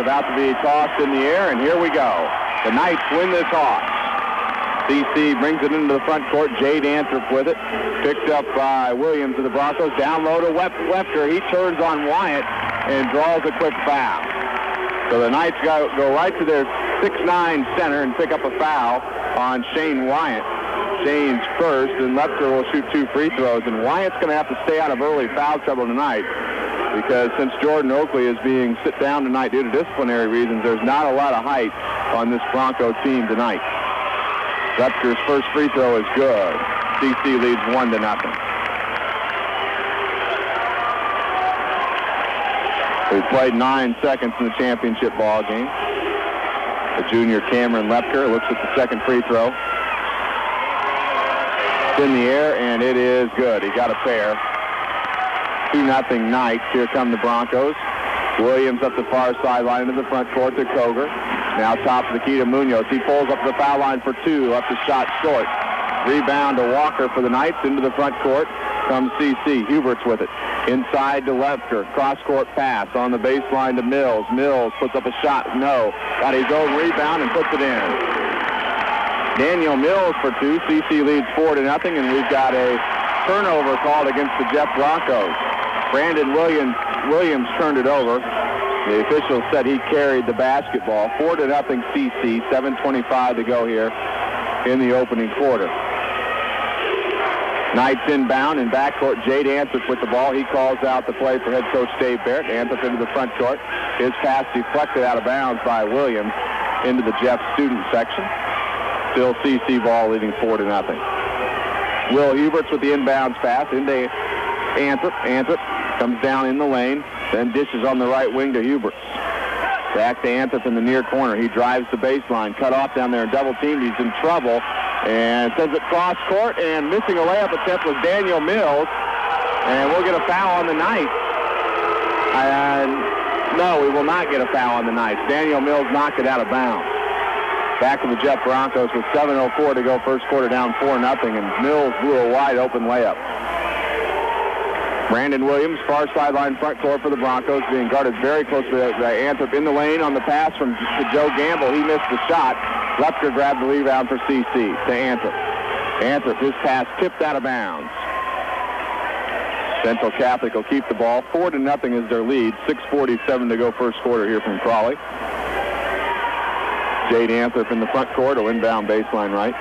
about to be tossed in the air, and here we go. The Knights win the toss. CC brings it into the front court. Jade Anthrop with it. Picked up by Williams of the Broncos. Down low to Lefker. He turns on Wyatt and draws a quick foul. So the Knights go right to their 6'9" center and pick up a foul on Shane Wyatt. Shane's first, and Lefker will shoot 2 free throws. And Wyatt's going to have to stay out of early foul trouble tonight, because since Jordan Oakley is being sit down tonight due to disciplinary reasons, there's not a lot of height on this Bronco team tonight. Lefker's first free throw is good. CC leads 1-0. We played 9 seconds in the championship ball game. The junior Cameron Lefker looks at the second free throw. It's in the air, and it is good. He got a pair. 2-0 Knights. Here come the Broncos. Williams up the far sideline into the front court to Koger. Now top of the key to Munoz. He pulls up the foul line for 2. Left the shot short. Rebound to Walker for the Knights. Into the front court comes CC. Hubert's with it. Inside to Lefker. Cross-court pass on the baseline to Mills. Mills puts up a shot. No. Got his own rebound and puts it in. Daniel Mills for 2. CC leads 4-0, and we've got a turnover called against the Jeff Broncos. Brandon Williams turned it over. The official said he carried the basketball. 4-0 CC. 7:25 to go here in the opening quarter. Knights inbound in backcourt. Jade Anthrop with the ball. He calls out the play for head coach Dave Barrett. Anthrop into the front court. His pass deflected out of bounds by Williams into the Jeff student section. Still CC ball leading 4-0. Will Huberts with the inbounds pass into Anthrop. Anthrop comes down in the lane, then dishes on the right wing to Huberts. Back to Anthrop in the near corner. He drives the baseline, cut off down there and double teamed. He's in trouble and sends it cross court, and missing a layup attempt was Daniel Mills, and we'll get a foul on the Knights. No, we will not get a foul on the Knights. Daniel Mills knocked it out of bounds. Back to the Jeff Broncos with 7:04 to go, first quarter, down 4-0, and Mills blew a wide open layup. Brandon Williams, far sideline front court for the Broncos, being guarded very closely by Anthrop in the lane on the pass to Joe Gamble. He missed the shot. Lefker grabbed the rebound for CC to Anthrop. Anthrop, his pass tipped out of bounds. Central Catholic will keep the ball. 4-0 is their lead. 6:47 to go, first quarter here from Crawley. Jade Anthrop in the front court, will inbound baseline right.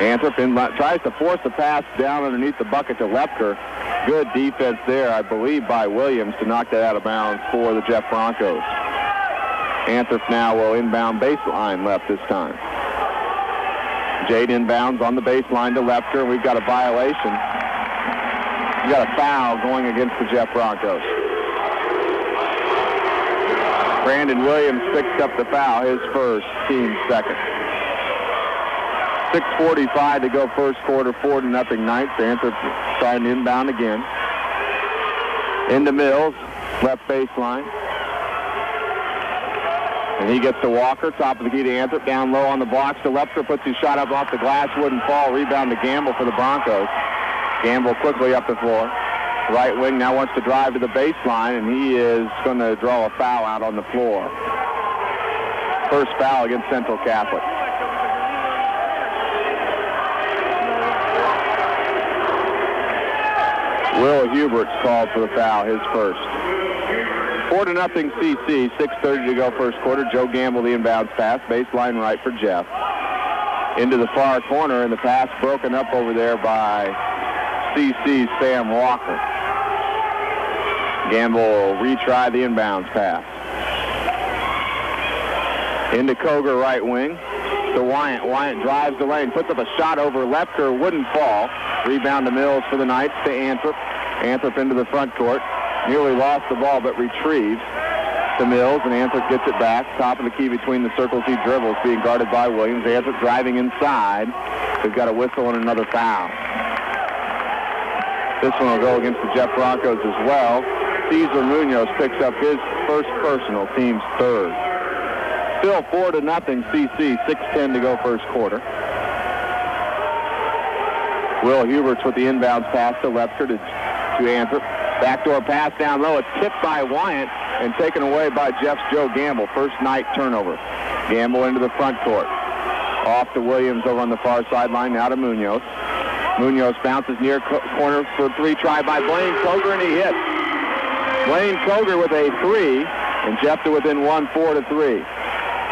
Anthrop tries to force the pass down underneath the bucket to Lefker. Good defense there, I believe, by Williams to knock that out of bounds for the Jeff Broncos. Anthrop now will inbound baseline left this time. Jade inbounds on the baseline to Lefker. We've got a violation. We've got a foul going against the Jeff Broncos. Brandon Williams picks up the foul, his first, team second. 6:45 to go, first quarter, 4-0 Knights. Anthrop trying to inbound again. Into Mills, left baseline. And he gets to Walker, top of the key to Anthrop, down low on the blocks to Lefker, puts his shot up off the glass, wouldn't fall. Rebound to Gamble for the Broncos. Gamble quickly up the floor. Right wing now wants to drive to the baseline, and he is going to draw a foul out on the floor. First foul against Central Catholic. Will Huberts called for the foul, his first. 4-0 CC, 6:30 to go, first quarter. Joe Gamble, the inbounds pass, baseline right for Jeff. Into the far corner, and the pass broken up over there by CC's Sam Walker. Gamble will retry the inbounds pass. Into Koger, right wing. To Wyatt. Wyatt drives the lane, puts up a shot over Lefker, wouldn't fall. Rebound to Mills for the Knights to Anthrop. Anthrop into the front court. Nearly lost the ball, but retrieves to Mills, and Anthrop gets it back. Top of the key between the circles, he dribbles, being guarded by Williams. Anthrop driving inside. We've got a whistle and another foul. This one will go against the Jeff Broncos as well. Cesar Munoz picks up his first personal, team's third. Still 4-0 CC, 6:10 to go, first quarter. Will Huberts with the inbounds pass to Lefker to Anthrop. Backdoor pass down low. It's tipped by Wyatt, and taken away by Jeff's Joe Gamble. First night turnover. Gamble into the front court. Off to Williams over on the far sideline. Now to Munoz. Munoz bounces near corner for three. Try by Blaine Koger, and he hits. Blaine Koger with a three, and Jeff to within 1, 4-3.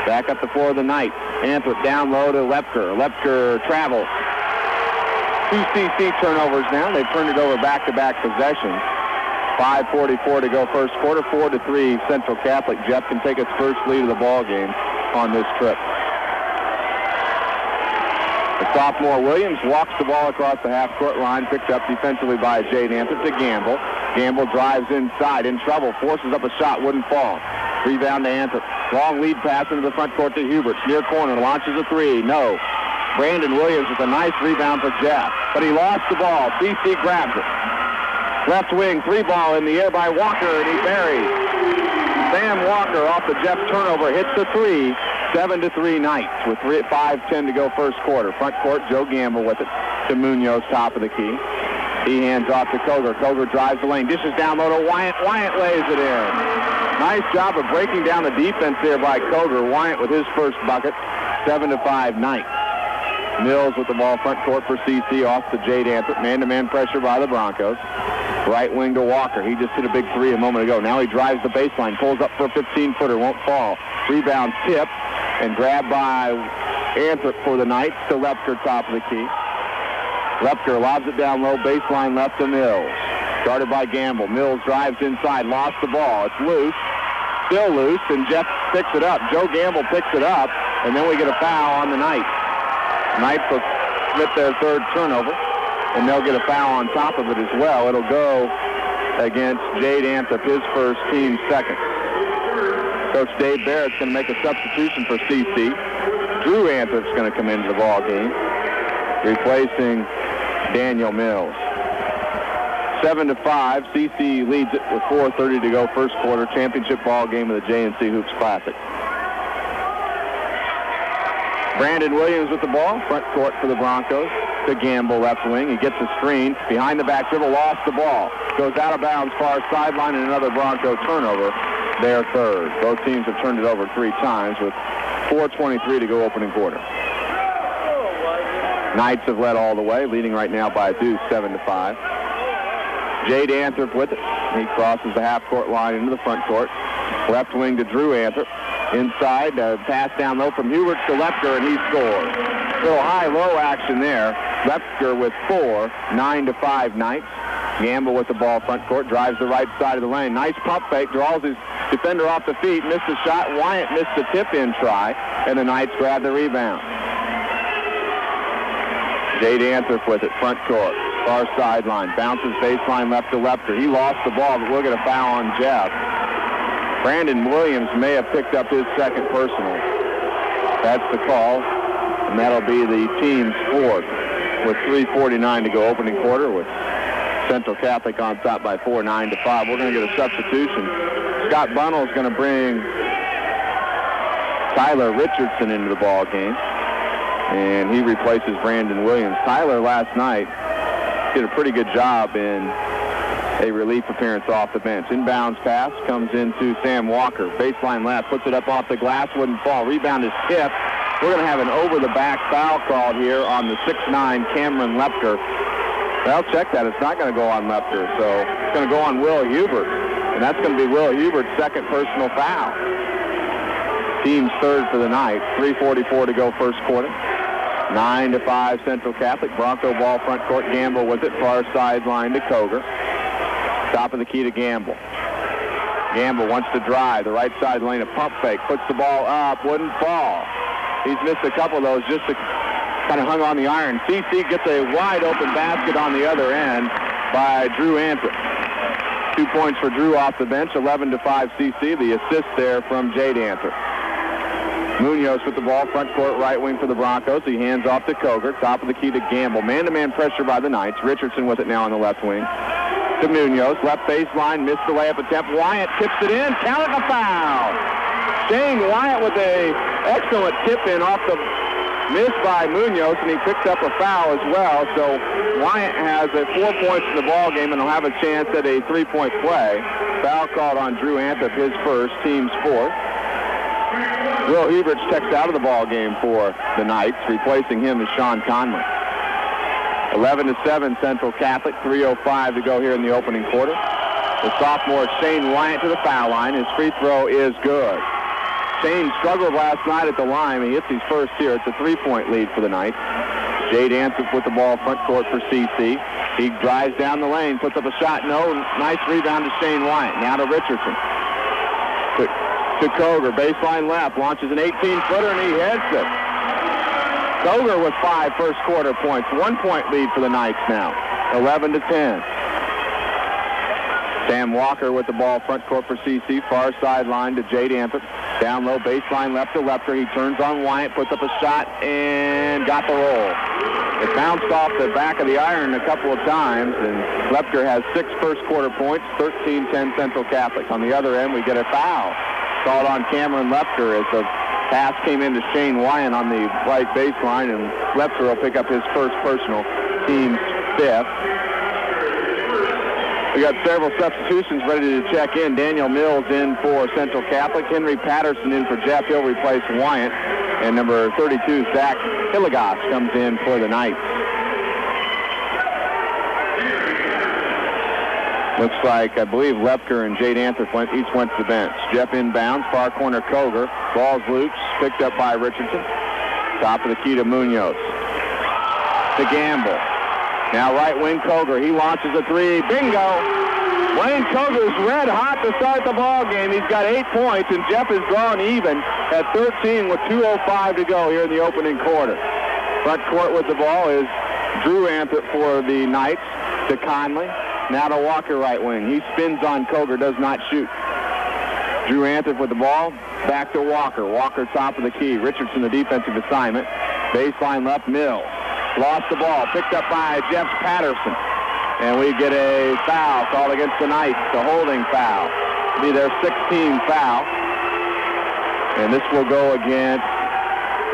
Back up the floor of the night. Anthrop down low to Lepker. Lepker travels. 2 CC turnovers now. They've turned it over back-to-back possessions. 5:44 to go first quarter. 4-3 Central Catholic. Jeff can take its first lead of the ball game on this trip. The sophomore Williams walks the ball across the half-court line, picked up defensively by Jade Anthrop to Gamble. Gamble drives inside, in trouble, forces up a shot, wouldn't fall. Rebound to Anthrop. Long lead pass into the front court to Hubert. Near corner, launches a three. No. Brandon Williams with a nice rebound for Jeff. But he lost the ball. CC grabs it. Left wing, three ball in the air by Walker, and he buries. Sam Walker off the Jeff turnover hits the three. 7-3 Knights with 5:10 to go first quarter. Front court, Joe Gamble with it to Munoz, top of the key. He hands off to Koger. Koger drives the lane, dishes down low to Wyatt. Wyatt lays it in. Nice job of breaking down the defense there by Koger. Wyatt with his first bucket. 7-5 Knights. Mills with the ball front court for CC off to Jade Anthrop. Man-to-man pressure by the Broncos. Right wing to Walker. He just hit a big three a moment ago. Now he drives the baseline, pulls up for a 15-footer, won't fall. Rebound tip and grabbed by Anthrop for the Knights to Lepker, top of the key. Lepker lobs it down low, baseline left to Mills. Started by Gamble. Mills drives inside, lost the ball. It's loose, still loose, and Jeff picks it up. Joe Gamble picks it up, and then we get a foul on the Knights. Knights will commit their third turnover, and they'll get a foul on top of it as well. It'll go against Jade Anthrop, his first, team second. Coach Dave Barrett's going to make a substitution for CC. Drew Anthrop's going to come into the ball game, replacing Daniel Mills. 7-5. CC leads it with 4:30 to go first quarter. Championship ball game of the J&C Hoops Classic. Brandon Williams with the ball, front court for the Broncos. To Gamble, left wing. He gets a screen. Behind the back dribble, lost the ball. Goes out of bounds, far sideline, and another Bronco turnover. Their third. Both teams have turned it over 3 times with 4:23 to go opening quarter. Knights have led all the way, leading right now by a deuce, 7-5. Jade Anthrop with it. He crosses the half-court line into the front court. Left wing to Drew Anthrop. Inside, pass down low from Hubert to Lepker, and he scores. Little high-low action there. Lepker with 4, 9-5 Knights. Gamble with the ball front court, drives the right side of the lane. Nice pump fake, draws his defender off the feet, missed the shot. Wyatt missed the tip-in try, and the Knights grab the rebound. Jade Anthrop with it, front court, far sideline, bounces baseline left to Lepker. He lost the ball, but we'll get a foul on Jeff. Brandon Williams may have picked up his second personal. That's the call, and that'll be the team's fourth with 3:49 to go opening quarter with Central Catholic on top by 4, 9-5. We're going to get a substitution. Scott Bunnell is going to bring Tyler Richardson into the ball game, and he replaces Brandon Williams. Tyler last night did a pretty good job in a relief appearance off the bench. Inbounds pass comes into Sam Walker. Baseline left, puts it up off the glass, wouldn't fall. Rebound is tipped. We're going to have an over-the-back foul called here on the 6'9 Cameron Lepker. Well, check that. It's not going to go on Lepker, so it's going to go on Will Hubert. And that's going to be Will Hubert's second personal foul. Team's third for the night. 3:44 to go first quarter. 9-5 Central Catholic. Bronco ball front court. Gamble with it. Far sideline to Koger. Top of the key to Gamble. Gamble wants to drive. The right side lane, a pump fake. Puts the ball up. Wouldn't fall. He's missed a couple of those just to kind of hung on the iron. CC gets a wide open basket on the other end by Drew Anthrop. 2 points for Drew off the bench, 11-5 CC. The assist there from Jade Anthrop. Munoz with the ball, front court, right wing for the Broncos. He hands off to Koger, top of the key to Gamble. Man-to-man pressure by the Knights. Richardson with it now on the left wing. To Munoz, left baseline, missed the layup attempt. Wyatt tips it in, counting a foul. Shane Wyatt with a excellent tip in off the missed by Munoz, and he picked up a foul as well. So Wyatt has 4 points in the ball game, and he'll have a chance at a 3-point play. Foul called on Drew Antip, his first, team's fourth. Will Heberts checks out of the ball game for the Knights. Replacing him is Sean Conley. 11-7 Central Catholic, 3:05 to go here in the opening quarter. The sophomore Shane Wyatt to the foul line. His free throw is good. Shane struggled last night at the line. He hits his first here. It's a 3-point lead for the Knights. Jade Antip with the ball front court for CC. He drives down the lane, puts up a shot. No, nice rebound to Shane Wyatt. Now to Richardson. To Koger, baseline left, launches an 18-footer, and he hits it. Koger with 5 first quarter points. 1-point lead for the Knights now. 11-10. Sam Walker with the ball front court for CC. Far sideline to Jade Antip. Down low, baseline left to Lepker. He turns on Wyatt, puts up a shot, and got the roll. It bounced off the back of the iron a couple of times, and Lepker has 6 first quarter points, 13-10 Central Catholic. On the other end, we get a foul called on Cameron Lepker as the pass came into Shane Wyatt on the right baseline, and Lepker will pick up his first personal, team's 5th. We got several substitutions ready to check in. Daniel Mills in for Central Catholic. Henry Patterson in for Jeff Hill, replace Wyatt. And number 32, Zach Hilligoss, comes in for the Knights. Looks like, I believe, Lepker and Jade Antip each went to the bench. Jeff inbounds, far corner Koger. Ball's loose, picked up by Richardson. Top of the key to Munoz. To Gamble. Now right wing Koger. He launches a 3. Bingo! Wayne Koger's red hot to start the ball game. He's got 8 points, and Jeff is drawn even at 13 with 2:05 to go here in the opening quarter. Front court with the ball is Drew Antip for the Knights. To Conley. Now to Walker right wing. He spins on Koger, does not shoot. Drew Antip with the ball. Back to Walker. Walker top of the key. Richardson the defensive assignment. Baseline left, Mills. Lost the ball. Picked up by Jeff Patterson. And we get a foul called against the Knights. A holding foul. It'll be their 16th foul. And this will go against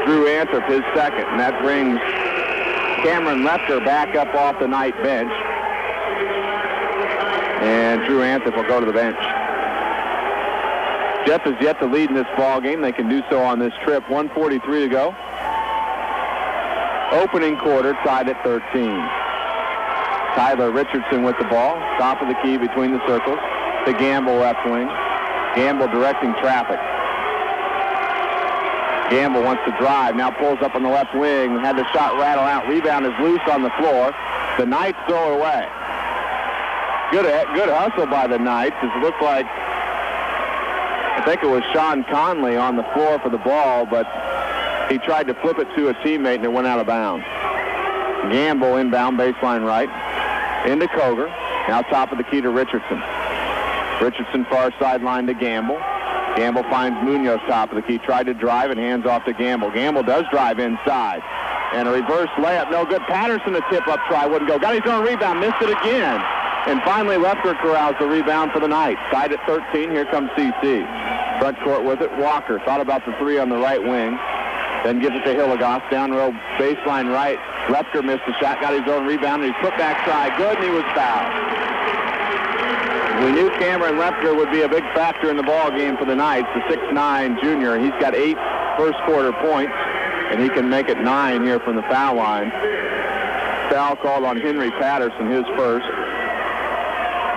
Drew Antip, his second. And that brings Cameron Lepker back up off the Knight bench. And Drew Antip will go to the bench. Jeff is yet to lead in this ball game. They can do so on this trip. 1:43 to go. Opening quarter tied at 13. Tyler Richardson with the ball. Top of the key between the circles. To Gamble left wing. Gamble directing traffic. Gamble wants to drive. Now pulls up on the left wing. Had the shot rattle out. Rebound is loose on the floor. The Knights throw it away. Good hustle by the Knights. It looked like, I think it was Sean Conley on the floor for the ball, but he tried to flip it to a teammate and it went out of bounds. Gamble inbound, baseline right. Into Koger. Now top of the key to Richardson. Richardson far sideline to Gamble. Gamble finds Munoz top of the key. Tried to drive and hands off to Gamble. Gamble does drive inside. And a reverse layup, no good. Patterson, a tip-up try, wouldn't go. Got his own rebound, missed it again. And finally, Lepker corrals the rebound for the Knights. Tied at 13, here comes CC. Front court with it, Walker. Thought about the 3 on the right wing. Then gives it to Hilligoss, down row, baseline right. Lepker missed the shot, got his own rebound, and his putback try, good, and he was fouled. We knew Cameron Lepker would be a big factor in the ball game for the Knights, the 6'9 junior. He's got 8 first quarter points, and he can make it 9 here from the foul line. Foul called on Henry Patterson, his first.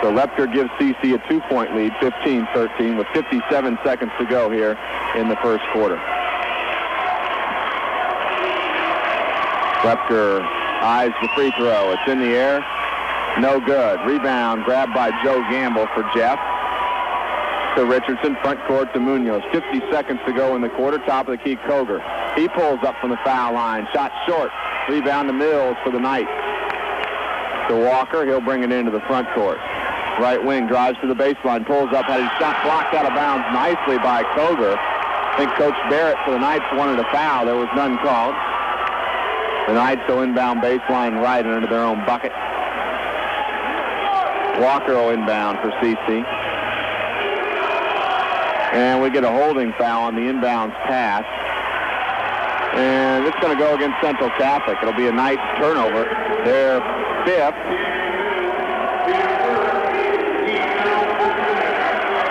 So Lepker gives CC a 2-point lead, 15-13, with 57 seconds to go here in the first quarter. Lepker eyes the free throw. It's in the air. No good. Rebound grabbed by Joe Gamble for Jeff. To Richardson, front court to Munoz. 50 seconds to go in the quarter. Top of the key, Koger. He pulls up from the foul line. Shot short. Rebound to Mills for the Knights. To Walker. He'll bring it into the front court. Right wing drives to the baseline. Pulls up. Had his shot blocked out of bounds nicely by Koger. I think Coach Barrett for the Knights wanted a foul. There was none called. The Knights will inbound baseline right and into their own bucket. Walker will inbound for CC. And we get a holding foul on the inbounds pass. And it's going to go against Central Catholic. It'll be a Knights turnover. Their 5th.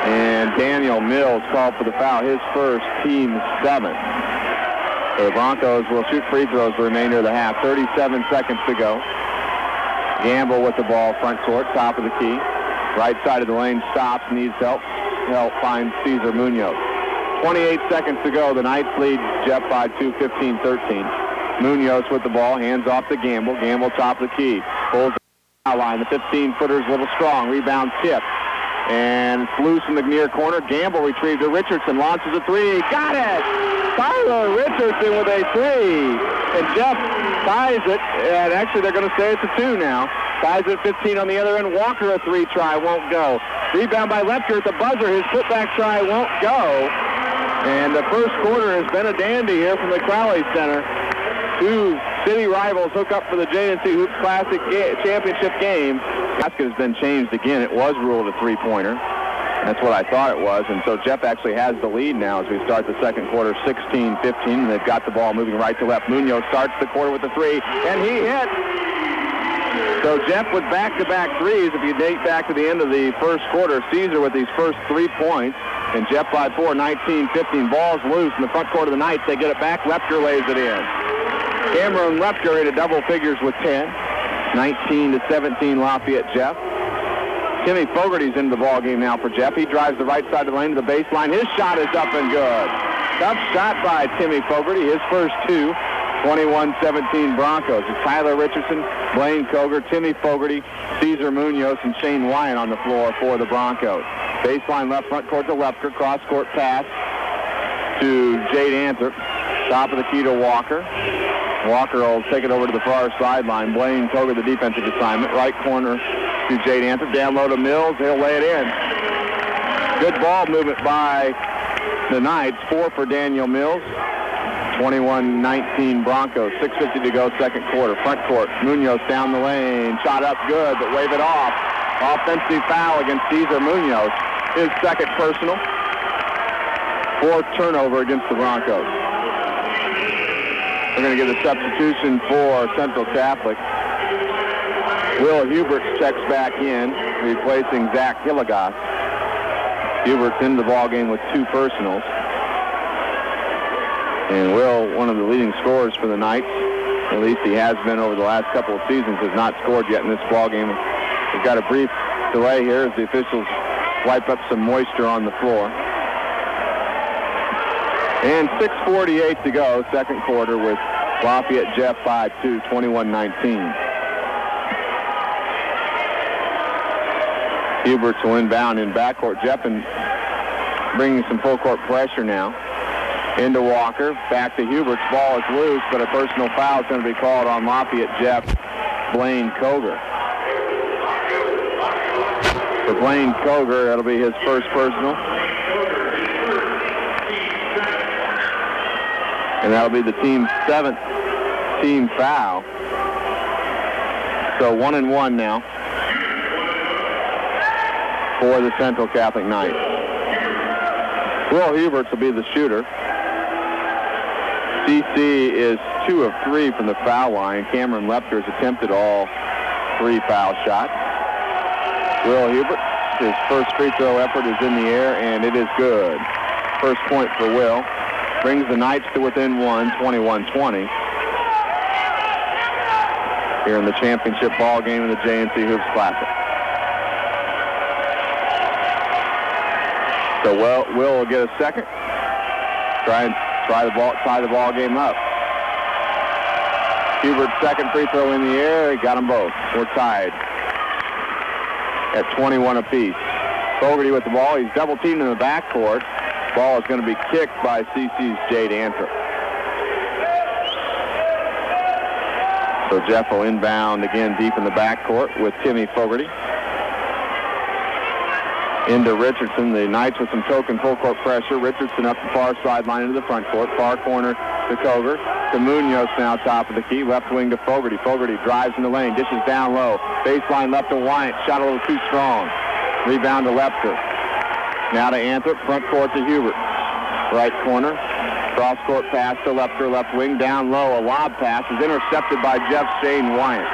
And Daniel Mills called for the foul. His first, team 7th. So the Broncos will shoot free throws the remainder of the half. 37 seconds to go. Gamble with the ball, front court, top of the key. Right side of the lane, stops, needs help. Help finds Cesar Munoz. 28 seconds to go. The Knights lead Jeff by 2, 15-13. Munoz with the ball, hands off to Gamble. Gamble top of the key. Pulls the foul line. The 15-footer's a little strong. Rebound tip. And it's loose in the near corner. Gamble retrieved to Richardson. Launches a 3. Got it! Tyler Richardson with a 3. And Jeff ties it. And actually, they're going to say it's a 2 now. Ties it 15 on the other end. Walker a 3 try. Won't go. Rebound by Lepker at the buzzer. His putback try won't go. And the first quarter has been a dandy here from the Crowley Center. 2 city rivals hook up for the JNC Hoops Classic Championship game. Basket has been changed again. It was ruled a 3-pointer. That's what I thought it was. And so Jeff actually has the lead now as we start the second quarter, 16-15. And they've got the ball moving right to left. Munoz starts the quarter with a 3, and he hit. So Jeff with back-to-back 3s. If you date back to the end of the first quarter, Caesar with these first 3 points. And Jeff by 4, 19-15. Ball's loose in the front court of the Knights. They get it back. Lepker lays it in. Cameron Lepker into double figures with 10. 19-17 Lafayette Jeff. Timmy Fogarty's into the ball game now for Jeff. He drives the right side of the lane to the baseline. His shot is up and good. Tough shot by Timmy Fogarty. His first 2. 21-17 Broncos. It's Tyler Richardson, Blaine Koger, Timmy Fogarty, Cesar Munoz, and Shane Wyatt on the floor for the Broncos. Baseline left front court to Lepker. Cross-court pass to Jade Anthrop. Top of the key to Walker. Walker will take it over to the far sideline. Blaine Koger, the defensive assignment. Right corner to Jade Anthrop. Down low to Mills. He'll lay it in. Good ball movement by the Knights. 4 for Daniel Mills. 21-19 Broncos. 6:50 to go, second quarter. Front court. Munoz down the lane. Shot up good, but wave it off. Offensive foul against Cesar Munoz. His second personal. 4th turnover against the Broncos. We're going to get a substitution for Central Catholic. Will Huberts checks back in, replacing Zach Hilligoss. Huberts in the ballgame with 2 personals. And Will, one of the leading scorers for the Knights, at least he has been over the last couple of seasons, has not scored yet in this ballgame. We've got a brief delay here as the officials wipe up some moisture on the floor. And 6:48 to go, second quarter, with Lafayette Jeff by 2, 21-19. Huberts will inbound in backcourt. Jeff and bringing some full court pressure now. Into Walker, back to Huberts. Ball is loose, but a personal foul is going to be called on Lafayette Jeff, Blaine Koger. For Blaine Koger, that'll be his first personal. And that'll be the team's 7th team foul. So 1-1 now for the Central Catholic Knights. Will Huberts will be the shooter. CC is 2 of 3 from the foul line. Cameron Lepker has attempted all 3 foul shots. Will Huberts, his first free throw effort is in the air, and it is good. First point for Will. Brings the Knights to within 1, 21-20. Here in the championship ball game of the JNC Hoops Classic. So Will will get a second. Tie the ball game up. Hubert's second free throw in the air. He got them both. We're tied at 21 apiece. Fogarty with the ball. He's double teamed in the backcourt. Ball is going to be kicked by CC's Jade Anthrop. So Jeff will inbound again deep in the backcourt with Timmy Fogarty. Into Richardson. The Knights with some token full court pressure. Richardson up the far sideline into the front court. Far corner to Koger. To Munoz now top of the key. Left wing to Fogarty. Fogarty drives in the lane. Dishes down low. Baseline left to Wyatt. Shot a little too strong. Rebound to Lepker. Now to Anthrop. Front court to Hubert. Right corner Cross-court pass to Lepker, left wing, down low. A lob pass is intercepted by Jeff Shane Wyant.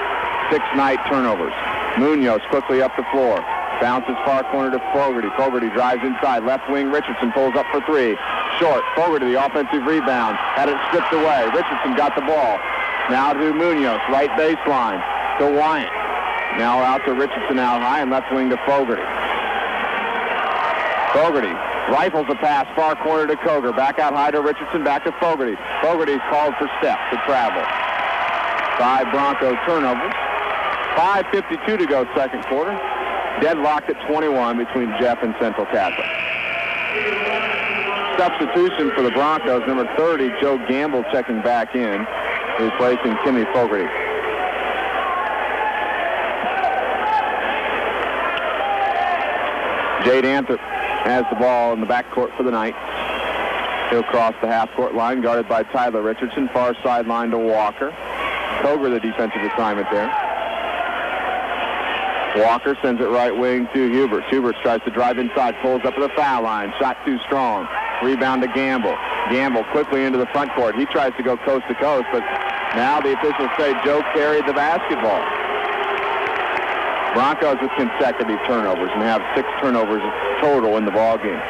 6 Knight turnovers. Munoz quickly up the floor. Bounces far corner to Fogarty. Fogarty drives inside. Left wing, Richardson pulls up for 3. Short. Fogarty, the offensive rebound. Had it stripped away. Richardson got the ball. Now to Munoz, right baseline to Wyant. Now out to Richardson out high and left wing to Fogarty. Fogarty rifles a pass far corner to Koger. Back out high to Richardson, back to Fogarty. Fogarty's called for steps to travel. 5 Bronco turnovers. 5:52 to go second quarter. Deadlocked at 21 between Jeff and Central Catholic. Substitution for the Broncos, number 30, Joe Gamble checking back in, replacing Timmy Fogarty. Jade Anthrop has the ball in the backcourt for the Knights. He'll cross the half-court line, guarded by Tyler Richardson. Far sideline to Walker. Koger, the defensive assignment there. Walker sends it right wing to Hubert. Hubert tries to drive inside, pulls up to the foul line. Shot too strong. Rebound to Gamble. Gamble quickly into the front court. He tries to go coast to coast, but now the officials say Joe carried the basketball. Broncos with consecutive turnovers and have 6 turnovers total in the ball game.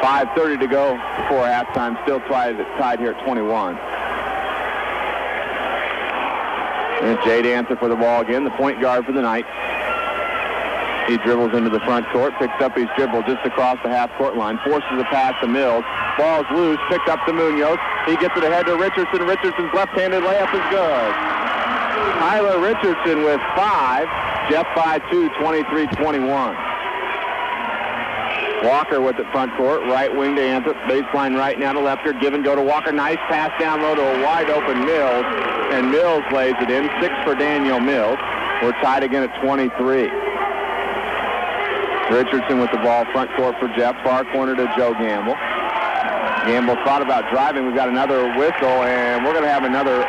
5:30 to go before halftime. Still tied here at 21. And Jade Anthrop for the ball again, the point guard for the Knights. He dribbles into the front court, picks up his dribble just across the half-court line, forces a pass to Mills. Ball's loose, picked up to Munoz. He gets it ahead to Richardson. Richardson's left-handed layup is good. Tyler Richardson with 5. Jeff by 2, 23-21. Walker with it front court, right wing to Anthrop. Baseline right now to Lepker. Give and go to Walker. Nice pass down low to a wide-open Mills. And Mills lays it in. 6 for Daniel Mills. We're tied again at 23. Richardson with the ball front court for Jeff. Far corner to Joe Gamble. Gamble thought about driving. We've got another whistle, and we're going to have another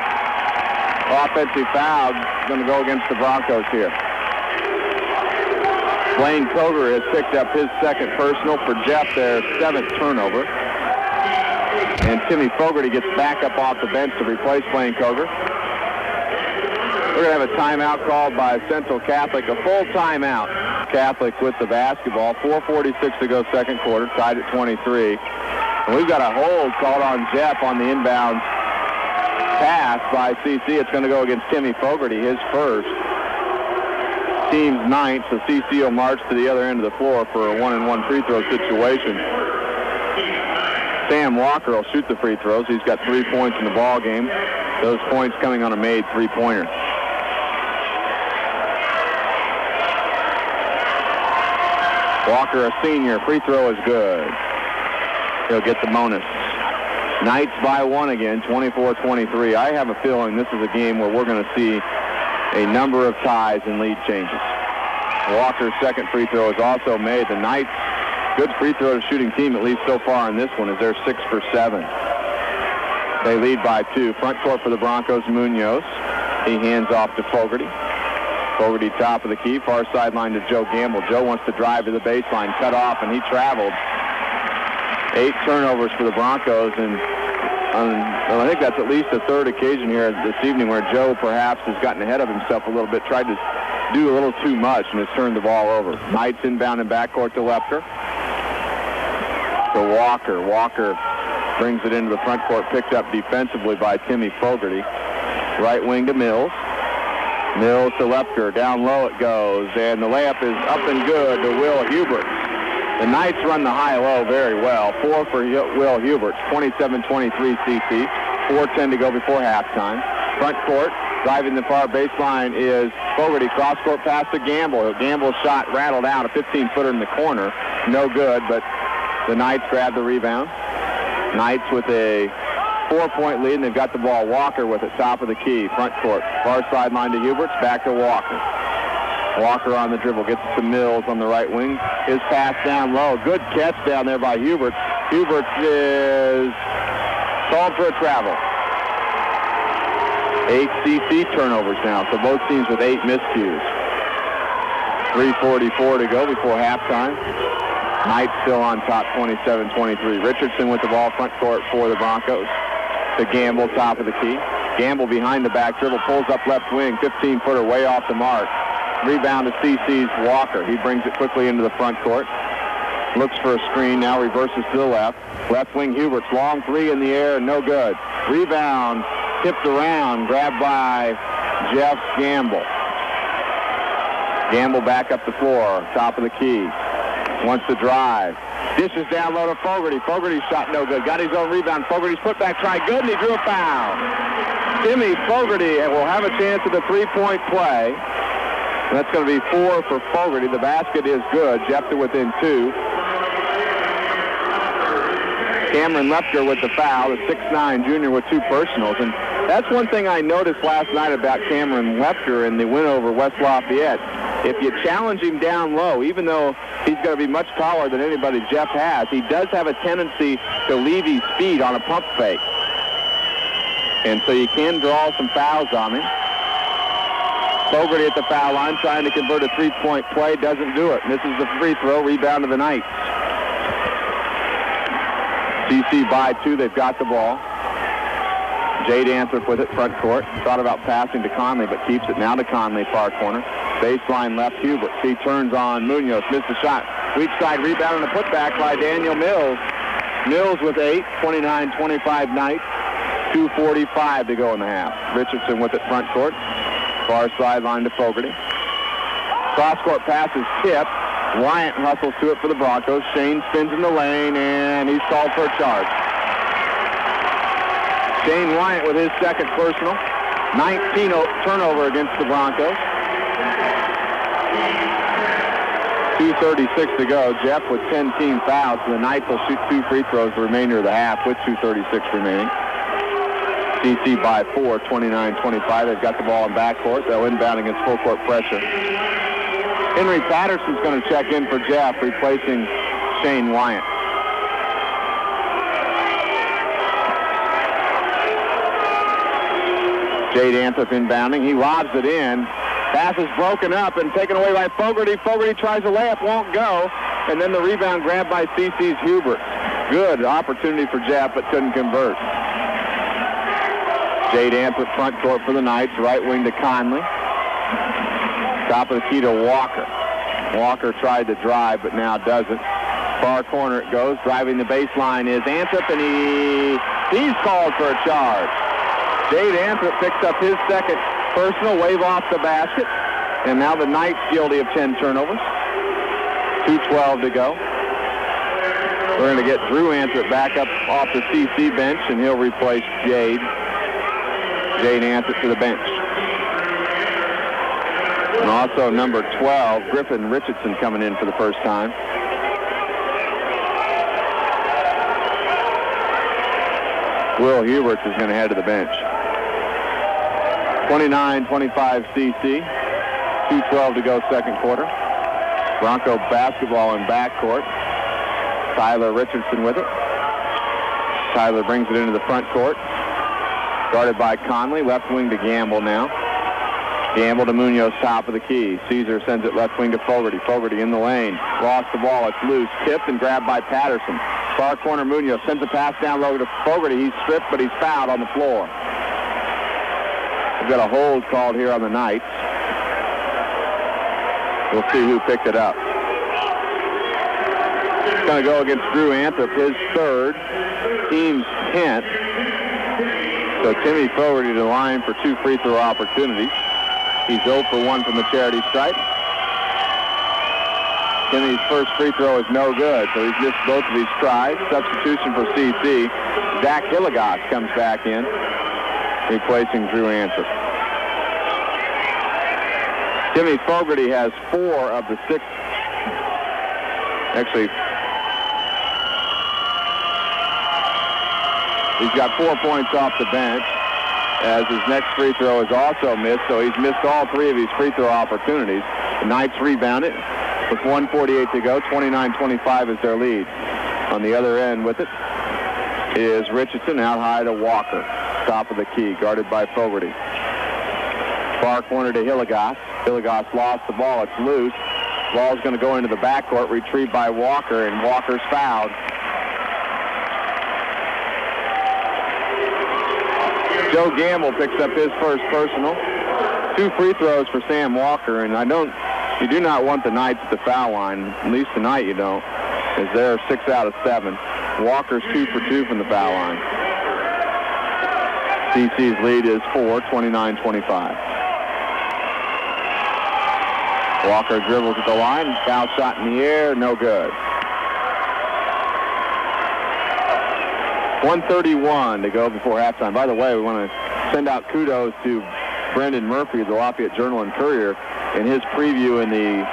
offensive foul going to go against the Broncos here. Blaine Koger has picked up his second personal for Jeff, their 7th turnover. And Timmy Fogarty gets back up off the bench to replace Blaine Koger. We're going to have a timeout called by Central Catholic, a full timeout. Catholic with the basketball. 4:46 to go second quarter, tied at 23. And we've got a hold called on Jeff on the inbound pass by CC. It's going to go against Timmy Fogarty, his first. Team's 9th, so CC will march to the other end of the floor for a 1-and-1 free throw situation. Sam Walker will shoot the free throws. He's got 3 points in the ball game. Those points coming on a made three-pointer. Walker, a senior. Free throw is good. He'll get the bonus. Knights by 1 again, 24-23. I have a feeling this is a game where we're going to see a number of ties and lead changes. Walker's second free throw is also made. The Knights, good free throw shooting team, at least so far in this one, as they're 6 for 7. They lead by 2. Front court for the Broncos, Munoz. He hands off to Fogarty. Fogarty top of the key, far sideline to Joe Gamble. Joe wants to drive to the baseline, cut off, and he traveled. 8 turnovers for the Broncos, and I think that's at least the 3rd occasion here this evening where Joe perhaps has gotten ahead of himself a little bit, tried to do a little too much, and has turned the ball over. Knights inbound in backcourt to Lepker. To Walker. Walker brings it into the front court, picked up defensively by Timmy Fogarty. Right wing to Mills. Mills to Lepker. Down low it goes, and the layup is up and good to Will Hubert. The Knights run the high-low very well. 4 for Will Hubert, 27-23 CC. 4:10 to go before halftime. Front court, driving the far baseline is Fogarty. Cross-court pass to Gamble. Gamble's shot rattled out, a 15-footer in the corner. No good, but the Knights grab the rebound. Knights with a 4-point lead, and they've got the ball. Walker with it, top of the key. Front court, far sideline to Huberts, back to Walker. Walker on the dribble, gets it to Mills on the right wing. His pass down low. Good catch down there by Hubert. Hubert is called for a travel. 8 CC turnovers now, so both teams with 8 miscues. 3:44 to go before halftime. Knights still on top, 27-23. Richardson with the ball front court for the Broncos. To Gamble, top of the key. Gamble behind the back dribble, pulls up left wing, 15-footer way off the mark. Rebound to CC's Walker. He brings it quickly into the front court. Looks for a screen, now reverses to the left. Left wing Hubert's long three in the air, no good. Rebound, tipped around, grabbed by Jeff Gamble. Gamble back up the floor, top of the key. Wants to drive. Dishes down low to Fogarty. Fogarty's shot no good. Got his own rebound. Fogarty's putback try good, and he drew a foul. Timmy Fogarty will have a chance at the three-point play. That's going to be 4 for Fogarty. The basket is good. Jeff to within 2. Cameron Lepker with the foul, the 6'9" junior with 2 personals. And that's one thing I noticed last night about Cameron Lepker in the win over West Lafayette. If you challenge him down low, even though he's going to be much taller than anybody Jeff has, he does have a tendency to leave his speed on a pump fake. And so you can draw some fouls on him. Fogarty at the foul line trying to convert a three-point play, doesn't do it. Misses the free throw, rebound to the Knights. CC by 2, they've got the ball. Jade Anthrop with it, front court. Thought about passing to Conley, but keeps it now to Conley, far corner. Baseline left, Hubert. He turns on Munoz, missed the shot. Weak side rebound and a putback by Daniel Mills. Mills with 8, 29-25 Knights. 2:45 to go in the half. Richardson with it, front court. Far sideline to Fogarty. Cross-court pass is tipped. Wyant hustles to it for the Broncos. Shane spins in the lane, and he's called for a charge. Shane Wyant with his second personal. 19 turnover against the Broncos. 2:36 to go. Jeff with 10 team fouls. So the Knights will shoot 2 free throws the remainder of the half with 2:36 remaining. CC by 4, 29-25. They've got the ball in backcourt. They'll inbound against full court pressure. Henry Patterson's going to check in for Jeff, replacing Shane Wyant. Jade Anthrop inbounding. He lobs it in. Pass is broken up and taken away by Fogarty. Fogarty tries a layup, won't go. And then the rebound grabbed by CC's Hubert. Good opportunity for Jeff, but couldn't convert. Jade Anthrop front court for the Knights. Right wing to Conley. Top of the key to Walker. Walker tried to drive, but now doesn't. Far corner it goes. Driving the baseline is Anthrop, and he's called for a charge. Jade Anthrop picks up his second personal, wave off the basket. And now the Knights guilty of 10 turnovers. 2:12 to go. We're going to get Drew Anthrop back up off the CC bench, and he'll replace Jade. Jade Anthrop to the bench. And also number 12, Griffin Richardson, coming in for the first time. Will Huberts is going to head to the bench. 29-25 CC. 2:12 to go second quarter. Bronco basketball in backcourt. Tyler Richardson with it. Tyler brings it into the front court. Guarded by Conley. Left wing to Gamble now. Gamble to Munoz, top of the key. Caesar sends it left wing to Fogarty. Fogarty in the lane. Lost the ball. It's loose. Tipped and grabbed by Patterson. Far corner Munoz sends a pass down low to Fogarty. He's stripped, but he's fouled on the floor. We've got a hold called here on the Knights. We'll see who picked it up. It's going to go against Drew Anthrop, his third, team's 10th. So Timmy Fogarty to the line for 2 free throw opportunities. He's 0 for 1 from the charity stripe. Timmy's first free throw is no good, so he's missed both of his tries. Substitution for CC. Zach Hilligoss comes back in, replacing Drew Anthrop. Timmy Fogarty has 4 of the 6. Actually, he's got 4 points off the bench, as his next free throw is also missed, so he's missed all 3 of his free throw opportunities. The Knights rebound it with 1:48 to go. 29-25 is their lead. On the other end with it is Richardson, out high to Walker. Top of the key, guarded by Fogarty. Far corner to Hilligoss. Hilligoss lost the ball. It's loose. Ball's going to go into the backcourt, retrieved by Walker, and Walker's fouled. Joe Gamble picks up his first personal. 2 free throws for Sam Walker, and you do not want the Knights at the foul line. At least tonight you don't, as they're 6 out of 7. Walker's 2 for 2 from the foul line. CC's lead is 4, 29-25. Walker dribbles at the line, foul shot in the air, no good. 1:31 to go before halftime. By the way, we want to send out kudos to Brendan Murphy of the Lafayette Journal and Courier in his preview in the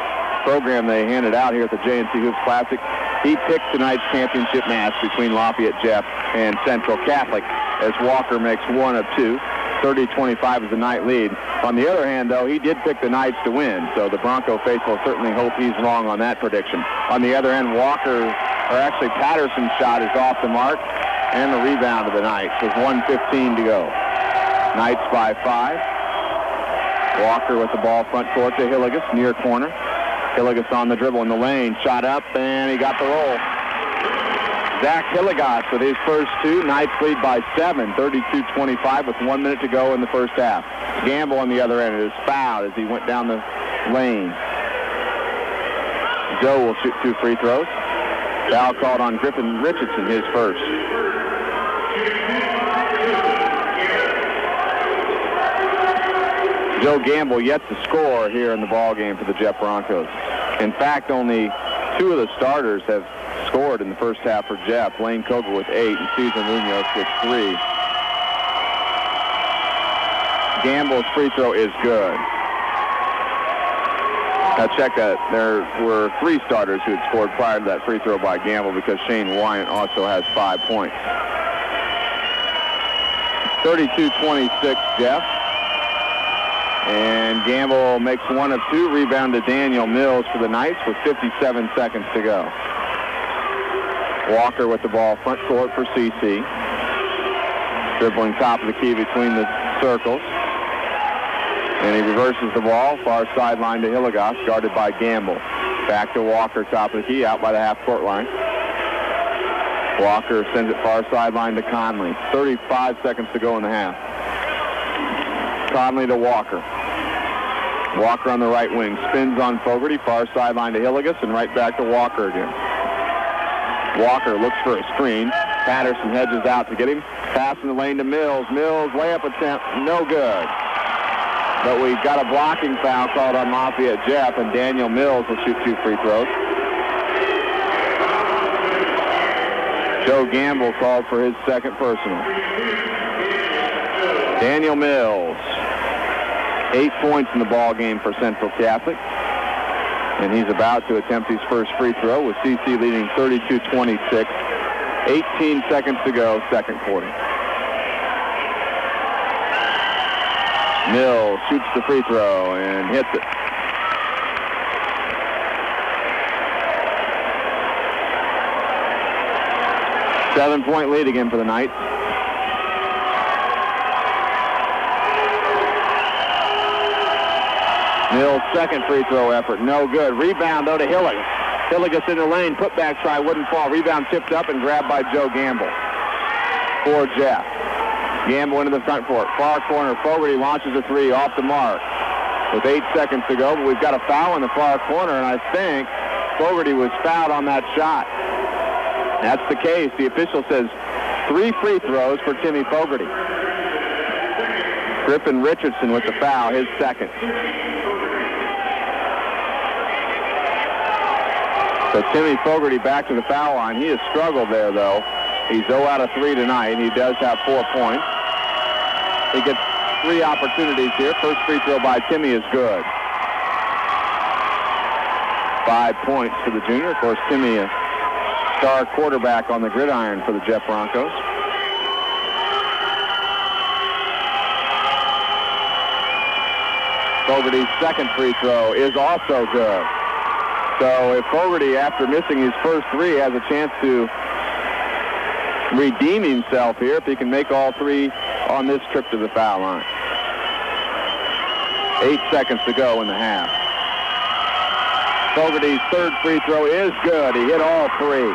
program they handed out here at the J&C Hoops Classic. He picked tonight's championship match between Lafayette Jeff and Central Catholic as Walker makes 1 of 2. 30-25 is the Knight lead. On the other hand, though, he did pick the Knights to win, so the Bronco faithful certainly hope he's wrong on that prediction. On the other end, Patterson's shot is off the mark, and the rebound of the Knights with 1:15 to go. Knights by 5. Walker with the ball front court to Hillegas, near corner. Hillegas on the dribble in the lane, shot up, and he got the roll. Zach Hillegas with his first 2. Knights lead by 7, 32-25 with 1 minute to go in the first half. Gamble on the other end is fouled as he went down the lane. Joe will shoot 2 free throws. Foul called on Griffin Richardson, his first. Joe Gamble yet to score here in the ball game for the Jeff Broncos. In fact, only 2 of the starters have scored in the first half for Jeff. Lane Koger with 8 and Cesar Munoz with 3. Gamble's free throw is good. Now check that. There were 3 starters who had scored prior to that free throw by Gamble because Shane Wyant also has 5 points. 32-26 Jeff. And Gamble makes 1 of 2. Rebound to Daniel Mills for the Knights with 57 seconds to go. Walker with the ball front court for CC. Dribbling top of the key between the circles. And he reverses the ball, far sideline to Hillegas, guarded by Gamble. Back to Walker, top of the key, out by the half-court line. Walker sends it far sideline to Conley. 35 seconds to go in the half. Conley to Walker. Walker on the right wing, spins on Fogarty, far sideline to Hillegas, and right back to Walker again. Walker looks for a screen. Patterson hedges out to get him. Pass in the lane to Mills. Mills, layup attempt, no good. But we've got a blocking foul called on Lafayette Jeff, and Daniel Mills will shoot 2 free throws. Joe Gamble called for his second personal. Daniel Mills, 8 points in the ball game for Central Catholic. And he's about to attempt his first free throw with CC leading 32-26. 18 seconds to go, second quarter. Mills shoots the free throw and hits it. Seven-point lead again for the Knights. Mills' second free throw effort, no good. Rebound, though, to Hillegas. Hillegas in the lane, putback try, wouldn't fall. Rebound tipped up and grabbed by Joe Gamble for Jeff. Gamble into the front court. Far corner, Fogarty launches a 3 off the mark with 8 seconds to go, but we've got a foul in the far corner, and I think Fogarty was fouled on that shot. That's the case. The official says 3 free throws for Timmy Fogarty. Griffin Richardson with the foul, his second. So Timmy Fogarty back to the foul line. He has struggled there, though. He's 0 out of 3 tonight. He does have 4 points. He gets 3 opportunities here. First free throw by Timmy is good. 5 points for the junior. Of course, Timmy, a star quarterback on the gridiron for the Jeff Broncos. Fogarty's second free throw is also good. So if Fogarty, after missing his first 3, has a chance to redeem himself here, if he can make all 3 on this trip to the foul line. 8 seconds to go in the half. Fogarty's third free throw is good. He hit all three.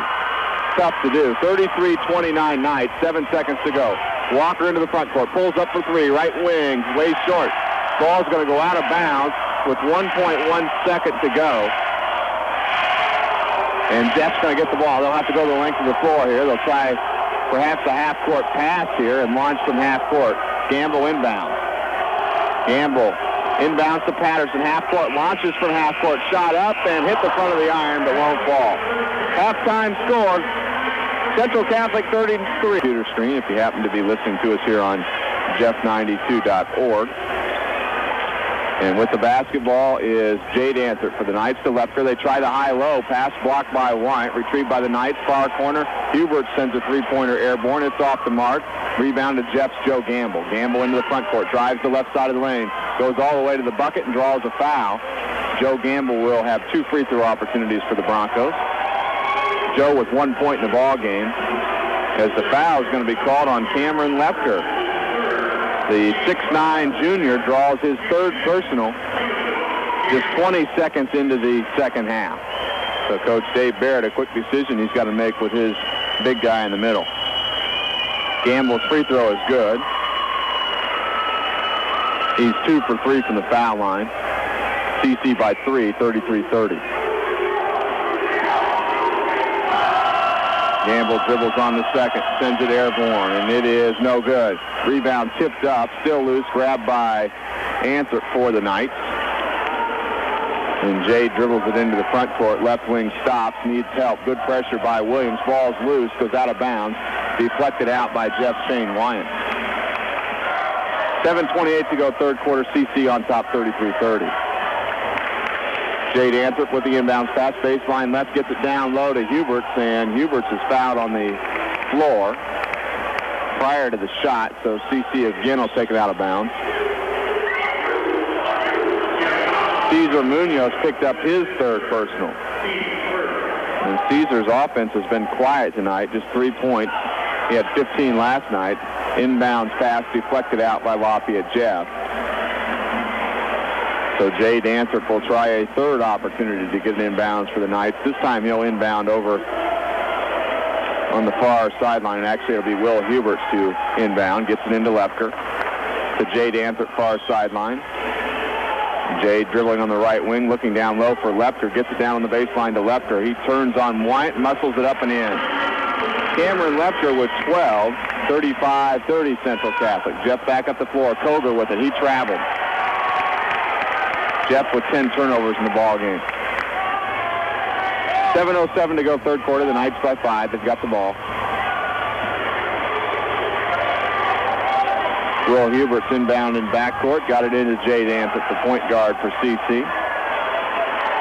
Tough to do. 33-29 Knights, 7 seconds to go. Walker into the front court, pulls up for three, right wing, way short. Ball's going to go out of bounds with 1.1 second to go. And Jeff's going to get the ball. They'll have to go the length of the floor here. They'll try perhaps a half-court pass here and launch from half-court. Gamble inbounds. Gamble inbounds to Patterson. Half-court, launches from half-court. Shot up and hit the front of the iron, but won't fall. Halftime score, Central Catholic 33. Computer screen if you happen to be listening to us here on Jeff92.org. And with the basketball is Jade Anthert for the Knights to Lepker. They try the high-low. Pass blocked by White. Retrieved by the Knights. Far corner. Hubert sends a three-pointer airborne. It's off the mark. Rebound to Jeff's Joe Gamble. Gamble into the front court. Drives the left side of the lane. Goes all the way to the bucket and draws a foul. Joe Gamble will have 2 free throw opportunities for the Broncos. Joe with 1 point in the ball game, as the foul is going to be called on Cameron Lepker. The 6'9" junior draws his third personal just 20 seconds into the second half. So Coach Dave Barrett, a quick decision he's got to make with his big guy in the middle. Gamble's free throw is good. He's 2 for 3 from the foul line. CC by 3, 33-30. Gamble dribbles on the second, sends it airborne, and it is no good. Rebound tipped up, still loose, grabbed by Anthert for the Knights. And Jade dribbles it into the front court. Left wing stops, needs help. Good pressure by Williams. Ball's loose, goes out of bounds. Deflected out by Jeff Shane Wyant. 7:28 to go, third quarter. CC on top, 33-30. Jade Anthert with the inbounds pass, baseline left, gets it down low to Huberts, and Huberts is fouled on the floor prior to the shot, so CC again will take it out of bounds. Cesar Munoz picked up his third personal. And Cesar's offense has been quiet tonight, just 3 points. He had 15 last night. Inbounds pass deflected out by Lafayette Jeff. So Jade Anthert will try a third opportunity to get an inbounds for the Knights. This time he'll inbound over on the far sideline, and actually it'll be Will Huberts to inbound. Gets it into Lepker. To Jade Anthert, far sideline. Jade dribbling on the right wing, looking down low for Lepker. Gets it down on the baseline to Lepker. He turns on White, muscles it up and in. Cameron Lepker with 12, 35-30 Central Catholic. Jeff back up the floor. Koger with it. He traveled. Jeff with 10 turnovers in the ball game. 7:07 to go, third quarter. The Knights by 5. They've got the ball. Will Huberts inbound in backcourt. Got it into Jade Anthert, the point guard for CC.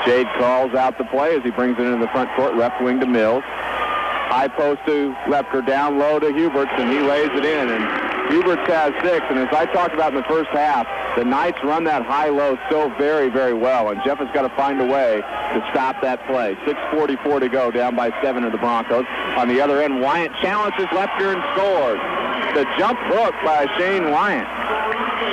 Jade calls out the play as he brings it into the front court. Left wing to Mills. High post to Lepker, down low to Huberts, and he lays it in. And Huberts has 6, and as I talked about in the first half, the Knights run that high-low so very, very well, and Jeff has got to find a way to stop that play. 6:44 to go, down by 7 of the Broncos. On the other end, Wyant challenges Lepker and scores. The jump hook by Shane Wyant.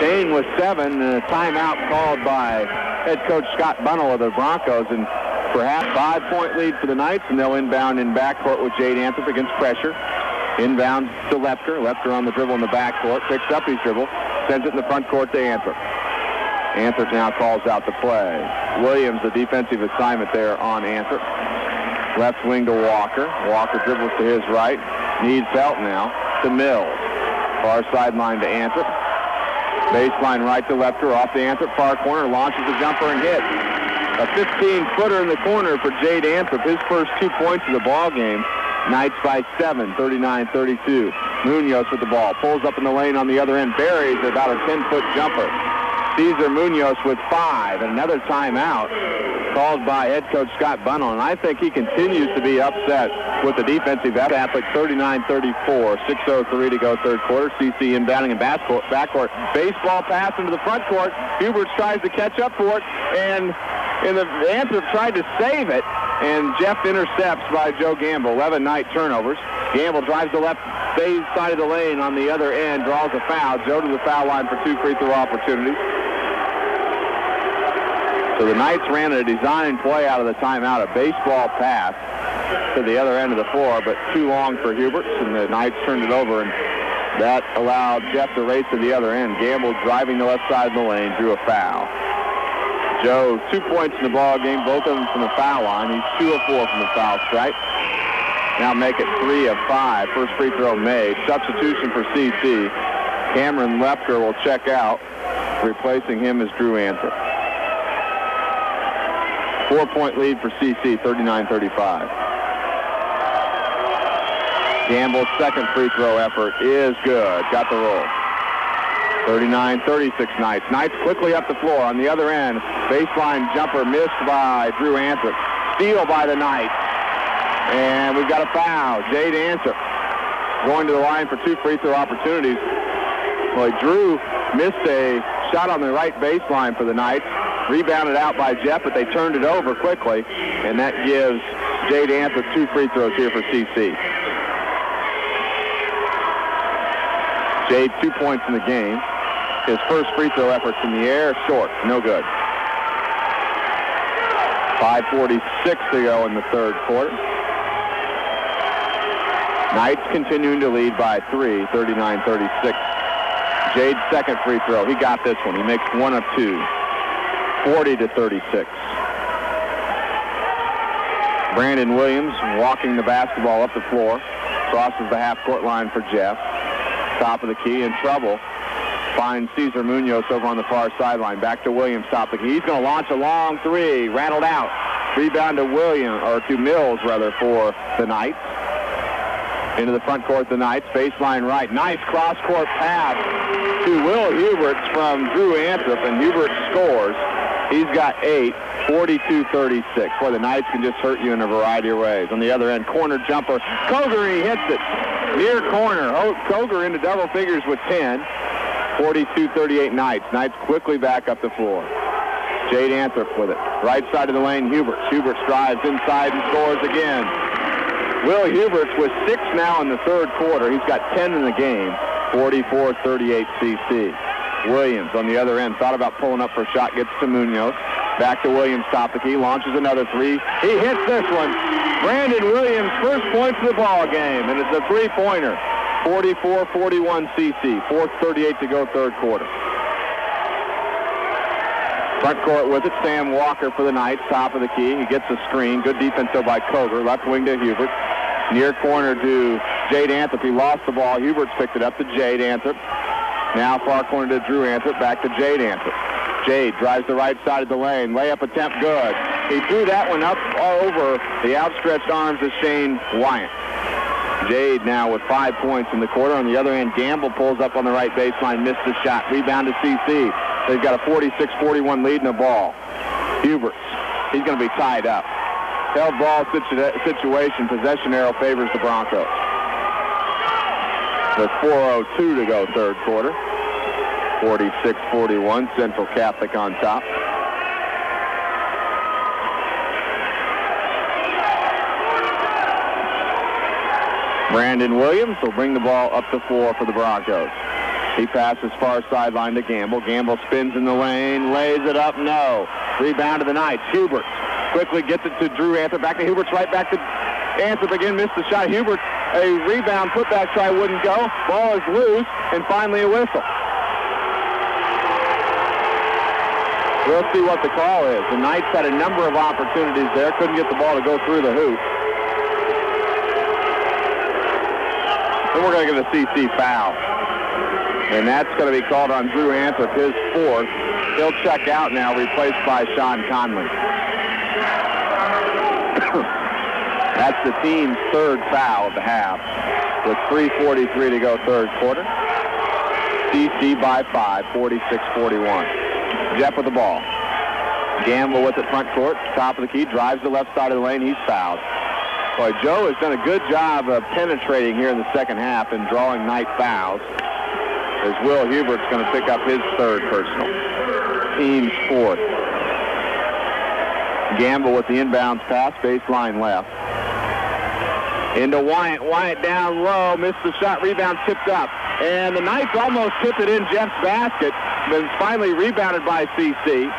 Shane with 7, and a timeout called by head coach Scott Bunnell of the Broncos, and perhaps 5-point lead for the Knights, and they'll inbound in backcourt with Jade Anthert against pressure. Inbounds to Lepker. Lepker on the dribble in the backcourt. Picks up his dribble. Sends it in the front court to Anthert. Anthert now calls out the play. Williams, the defensive assignment there on Anthert. Left wing to Walker. Walker dribbles to his right. Needs help now to Mills. Far sideline to Anthert. Baseline right to Lepker. Off the Anthert far corner. Launches the jumper and hits. A 15-footer in the corner for Jade Anthert. His first 2 points of the ball game. Knights by 7, 39-32. Munoz with the ball. Pulls up in the lane on the other end. Buries about a 10-foot jumper. Cesar Munoz with 5. And another timeout called by head coach Scott Bunnell. And I think he continues to be upset with the defensive Catholic. 39-34. 6:03 to go, third quarter. CC inbounding in backcourt. Baseball pass into the front court. Huberts tries to catch up for it. And the Anthert tried to save it. And Jeff intercepts by Joe Gamble. 11 Knight turnovers. Gamble drives the left side of the lane on the other end, draws a foul. Joe to the foul line for 2 free throw opportunities. So the Knights ran a design play out of the timeout, a baseball pass to the other end of the floor, but too long for Huberts, and the Knights turned it over, and that allowed Jeff to race to the other end. Gamble driving the left side of the lane, drew a foul. Joe, 2 points in the ball game, both of them from the foul line. He's 2 of 4 from the foul stripe. Now make it 3 of 5. First free throw made. Substitution for CC. Cameron Lefker will check out. Replacing him is Drew Anthrop. 4-point lead for CC, 39-35. Gamble's second free throw effort is good. Got the roll. 39-36 Knights. Knights quickly up the floor. On the other end, baseline jumper missed by Drew Anthrop. Steal by the Knights. And we've got a foul. Jade Anthrop going to the line for 2 free throw opportunities. Well, Drew missed a shot on the right baseline for the Knights. Rebounded out by Jeff, but they turned it over quickly. And that gives Jade Anthrop 2 free throws here for CC. Jade 2 points in the game. His first free throw efforts in the air, short, no good. 5:46 to go in the third quarter. Knights continuing to lead by 3, 39-36. Jade's second free throw, he got this one. He makes 1 of 2, 40-36. Brandon Williams walking the basketball up the floor, crosses the half-court line for Jeff. Top of the key, in trouble. Finds Cesar Munoz over on the far sideline. Back to Williams, top of the key. He's going to launch a long 3. Rattled out. Rebound to Mills, for the Knights. Into the front court, the Knights. Baseline right. Nice cross-court pass to Will Huberts from Drew Anthrop, and Huberts scores. He's got 8, 42-36. Boy, the Knights can just hurt you in a variety of ways. On the other end, corner jumper. Koger, he hits it. Near corner. Koger into double figures with 10. 42-38 Knights. Knights quickly back up the floor. Jade Anthrop with it. Right side of the lane, Huberts. Huberts drives inside and scores again. Will Huberts with 6 now in the third quarter. He's got 10 in the game. 44-38 CC. Williams on the other end. Thought about pulling up for a shot. Gets to Munoz. Back to Williams, top of the key. Launches another 3. He hits this one. Brandon Williams, first points of the ball game. And it's a 3-pointer. 44-41 CC. 4:38 to go third quarter. Front court with it. Sam Walker for the Knights. Top of the key. He gets a screen. Good defense though by Koger. Left wing to Hubert. Near corner to Jade Anthrop. He lost the ball. Huberts picked it up to Jade Anthrop. Now far corner to Drew Anthrop. Back to Jade Anthrop. Jade drives the right side of the lane. Layup attempt good. He threw that one up over the outstretched arms of Shane Wyant. Jade now with 5 points in the quarter. On the other end, Gamble pulls up on the right baseline. Missed the shot. Rebound to CC. They've got a 46-41 lead in the ball. Huberts. He's going to be tied up. Held ball situation. Possession arrow favors the Broncos. With 4:02 to go third quarter. 46-41. Central Catholic on top. Brandon Williams will bring the ball up the floor for the Broncos. He passes far sideline to Gamble. Gamble spins in the lane, lays it up, no. Rebound to the Knights. Huberts quickly gets it to Drew Anthrop. Back to Huberts, right back to Anthrop again. Missed the shot. Huberts, a rebound putback try wouldn't go. Ball is loose, and finally a whistle. We'll see what the call is. The Knights had a number of opportunities there. Couldn't get the ball to go through the hoop. And we're going to get a CC foul. And that's going to be called on Drew Anthrop, his 4th. He'll check out now, replaced by Sean Conley. That's the team's 3rd foul of the half. With 3:43 to go third quarter. CC by 5, 46-41. Jeff with the ball. Gamble with it front court, top of the key, drives the left side of the lane. He's fouled. Boy, Joe has done a good job of penetrating here in the second half and drawing Knight fouls. As Will Hubert's going to pick up his 3rd personal. Team's 4th. Gamble with the inbounds pass, baseline left. Into Wyant. Wyant down low, missed the shot, rebound tipped up. And the Knights almost tipped it in Jeff's basket, but it's finally rebounded by CC.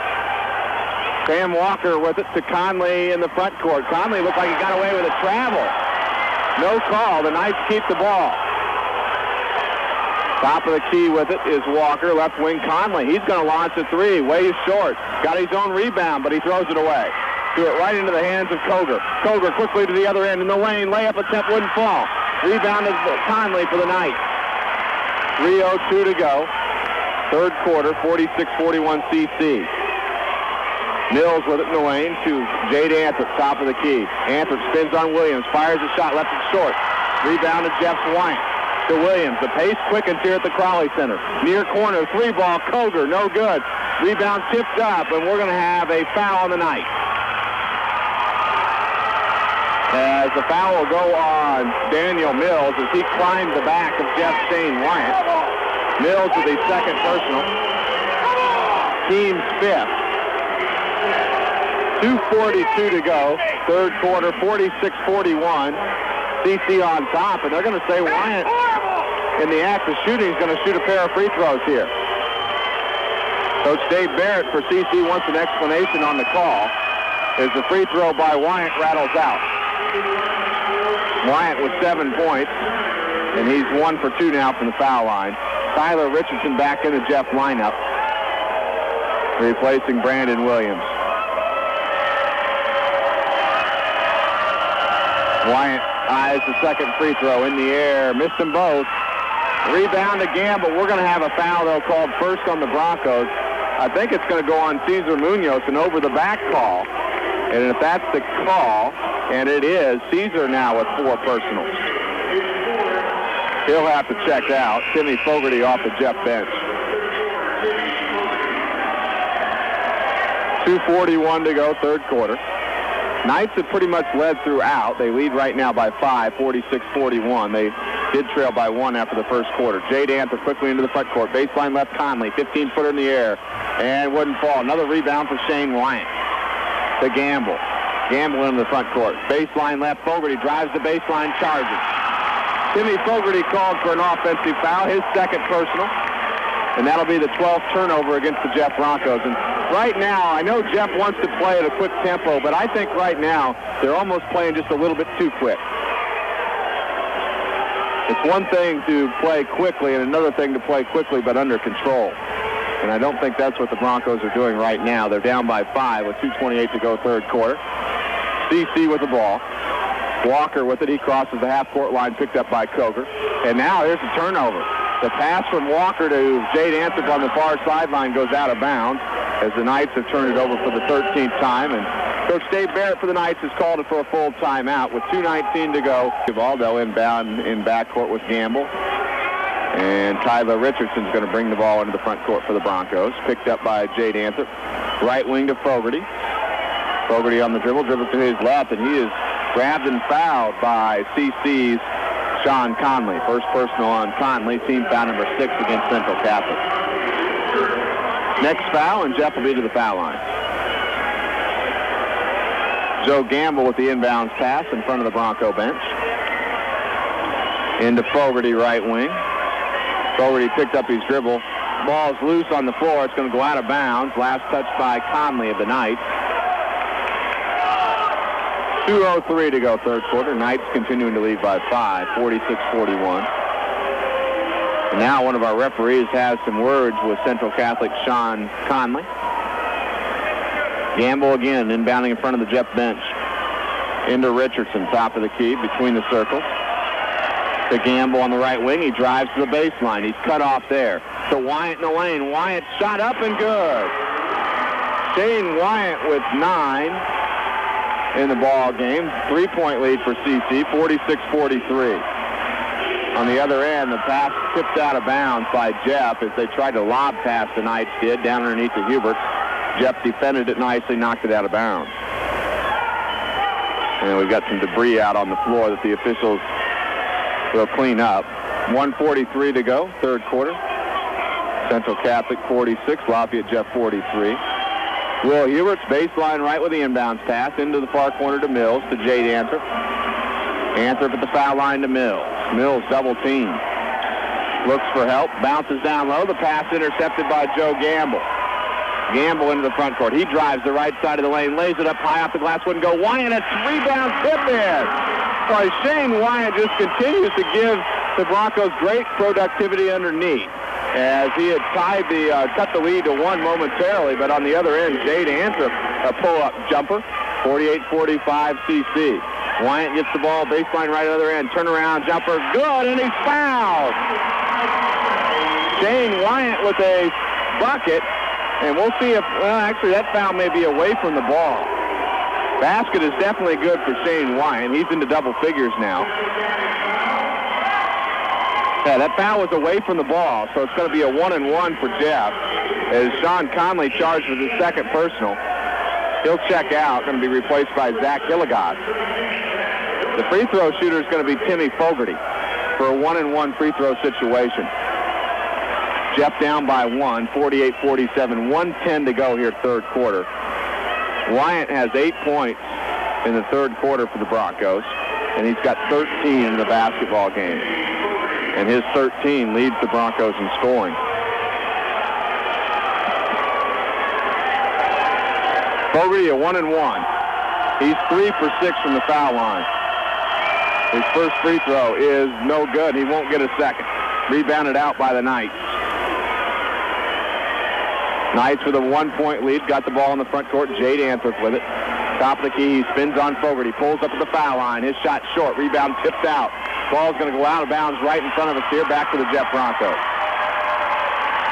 Sam Walker with it to Conley in the front court. Conley looked like he got away with a travel. No call. The Knights keep the ball. Top of the key with it is Walker, left wing Conley. He's going to launch a three. Way short. Got his own rebound, but he throws it away. Threw it right into the hands of Koger. Koger quickly to the other end in the lane. Layup attempt wouldn't fall. Rebounded Conley for the Knights. 3:02 to go. Third quarter, 46-41 CC. Mills with it in the lane to Jade Anthrop, top of the key. Anthrop spins on Williams, fires a shot, left it short. Rebounded Jeff Wyatt to Williams. The pace quickens here at the Crowley Center. Near corner, three ball, Koger, no good. Rebound tipped up, and we're going to have a foul on the night. As the foul will go on Daniel Mills as he climbed the back of Jeff Shane Wyatt. Mills with a second personal. Team's fifth. 2:42 to go. Third quarter, 46-41. CC on top, and they're going to say Wyatt, in the act of shooting, is going to shoot a pair of free throws here. Coach Dave Barrett for CC wants an explanation on the call as the free throw by Wyatt rattles out. Wyatt with 7 points, and he's 1 for 2 now from the foul line. Tyler Richardson back in the Jeff lineup, replacing Brandon Williams. Wyatt eyes the second free throw in the air. Missed them both. Rebound again, but we're going to have a foul, though, called first on the Broncos. I think it's going to go on Cesar Munoz, an over-the-back call. And if that's the call, and it is, Cesar now with 4 personals. He'll have to check out. Timmy Fogarty off the Jeff bench. 2:41 to go, third quarter. Knights have pretty much led throughout. They lead right now by 5, 46-41. They did trail by 1 after the first quarter. Jade Anthrop quickly into the front court. Baseline left Conley, 15-footer in the air, and wouldn't fall. Another rebound for Shane Wyatt. To Gamble. Gamble into the front court. Baseline left, Fogarty drives the baseline, charges. Timmy Fogarty called for an offensive foul, his second personal. And that'll be the 12th turnover against the Jeff Broncos. And right now, I know Jeff wants to play at a quick tempo, but I think right now they're almost playing just a little bit too quick. It's one thing to play quickly and another thing to play quickly but under control. And I don't think that's what the Broncos are doing right now. They're down by 5 with 2:28 to go, third quarter. CC with the ball. Walker with it. He crosses the half-court line, picked up by Koger. And now here's the turnover. The pass from Walker to Jade Anthrop on the far sideline goes out of bounds as the Knights have turned it over for the 13th time. And Coach Dave Barrett for the Knights has called it for a full timeout with 2:19 to go. Givaldo inbound in backcourt with Gamble. And Tyler Richardson's going to bring the ball into the front court for the Broncos. Picked up by Jade Anthrop. Right wing to Fogarty. Fogarty on the dribble to his left, and he is grabbed and fouled by CC's Sean Conley. First personal on Conley, team foul number 6 against Central Catholic. Next foul, and Jeff will be to the foul line. Joe Gamble with the inbounds pass in front of the Bronco bench. Into Fogarty, right wing. Fogarty picked up his dribble. Ball's loose on the floor. It's going to go out of bounds. Last touch by Conley of the Knights. 2:03 to go, third quarter. Knights continuing to lead by 5, 46-41. And now one of our referees has some words with Central Catholic Sean Conley. Gamble again, inbounding in front of the Jeff bench. Into Richardson, top of the key, between the circles. To Gamble on the right wing. He drives to the baseline. He's cut off there. To Wyatt in the lane. Wyatt shot up and good. Shane Wyatt with 9 in the ball game. 3-point lead for CC, 46-43. On the other end, the pass tipped out of bounds by Jeff as they tried to lob pass the Knights did down underneath the Huberts. Jeff defended it nicely, knocked it out of bounds. And we've got some debris out on the floor that the officials will clean up. 1:43 to go, third quarter. Central Catholic 46, Lafayette Jeff 43. Will Huberts baseline right with the inbounds pass into the far corner to Mills, to Jade Anthrop. Anthrop at the foul line to Mills. Mills double team. Looks for help, bounces down low. The pass intercepted by Joe Gamble. Gamble into the front court. He drives the right side of the lane, lays it up high off the glass, wouldn't go. Wyatt, a rebound tip in. So Shane Wyatt just continues to give the Broncos great productivity underneath, as he had cut the lead to 1 momentarily, but on the other end, Jade Anthrop, a pull-up jumper, 48-45 CC. Wyatt gets the ball, baseline right other end, turnaround jumper, good, and he's fouled. Shane Wyatt with a bucket, and we'll see if, well, actually that foul may be away from the ball. Basket is definitely good for Shane Wyatt. He's into double figures now. Yeah, that foul was away from the ball, so it's going to be a 1-and-1 for Jeff, as Sean Conley charged with his second personal. He'll check out, going to be replaced by Zach Hilligoss. The free throw shooter is going to be Timmy Fogarty for a 1-and-1 free throw situation. Jeff down by 1, 48-47, 1:10 to go here, third quarter. Wyatt has 8 points in the third quarter for the Broncos, and he's got 13 in the basketball game. And his 13 leads the Broncos in scoring. Fogarty a 1-and-1. He's 3 for 6 from the foul line. His first free throw is no good. He won't get a second. Rebounded out by the Knights. Knights with a 1-point lead. Got the ball in the front court. Jade Anthrop with it. Top of the key. He spins on Fogarty. Pulls up at the foul line. His shot short. Rebound tipped out. Ball's going to go out of bounds right in front of us here. Back to the Jeff Broncos.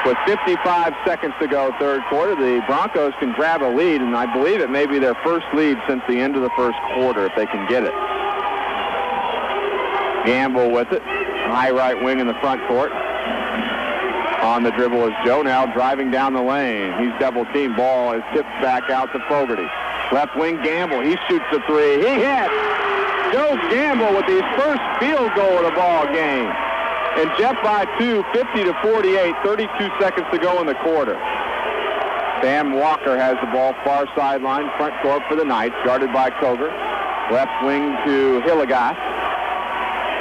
With 55 seconds to go, third quarter, the Broncos can grab a lead, and I believe it may be their first lead since the end of the first quarter if they can get it. Gamble with it. High right wing in the front court. On the dribble is Joe now driving down the lane. He's double-teamed. Ball is tipped back out to Fogarty. Left wing Gamble. He shoots the three. He hits. Joe Gamble with his first field goal of the ball game. And Jeff by 2, 50-48, 32 seconds to go in the quarter. Sam Walker has the ball far sideline, front court for the Knights, guarded by Koger. Left wing to Hilligoss.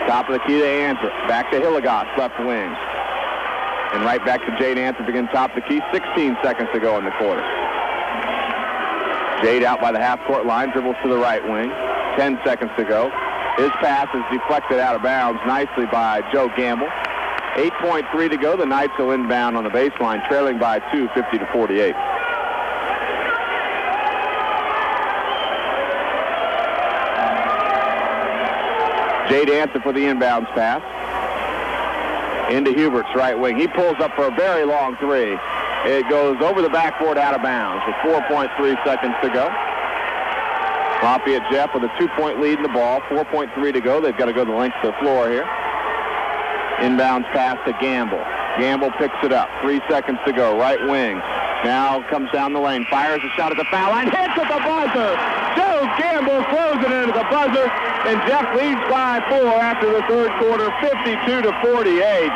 Top of the key to Anthrop. Back to Hilligoss, left wing. And right back to Jade Anthrop again, top of the key. 16 seconds to go in the quarter. Jade out by the half-court line, dribbles to the right wing. 10 seconds to go. His pass is deflected out of bounds nicely by Joe Gamble. 8.3 to go. The Knights will inbound on the baseline, trailing by 2, 50-48. Jade Anthrop for the inbounds pass. Into Hubert's right wing. He pulls up for a very long three. It goes over the backboard out of bounds with 4.3 seconds to go. Lafayette Jeff with a 2-point lead in the ball. 4.3 to go. They've got to go the length of the floor here. Inbounds pass to Gamble. Gamble picks it up. 3 seconds to go. Right wing. Now comes down the lane. Fires a shot at the foul line. Hits at the buzzer. Joe Gamble throws it into the buzzer. And Jeff leads by 4 after the third quarter, 52-48.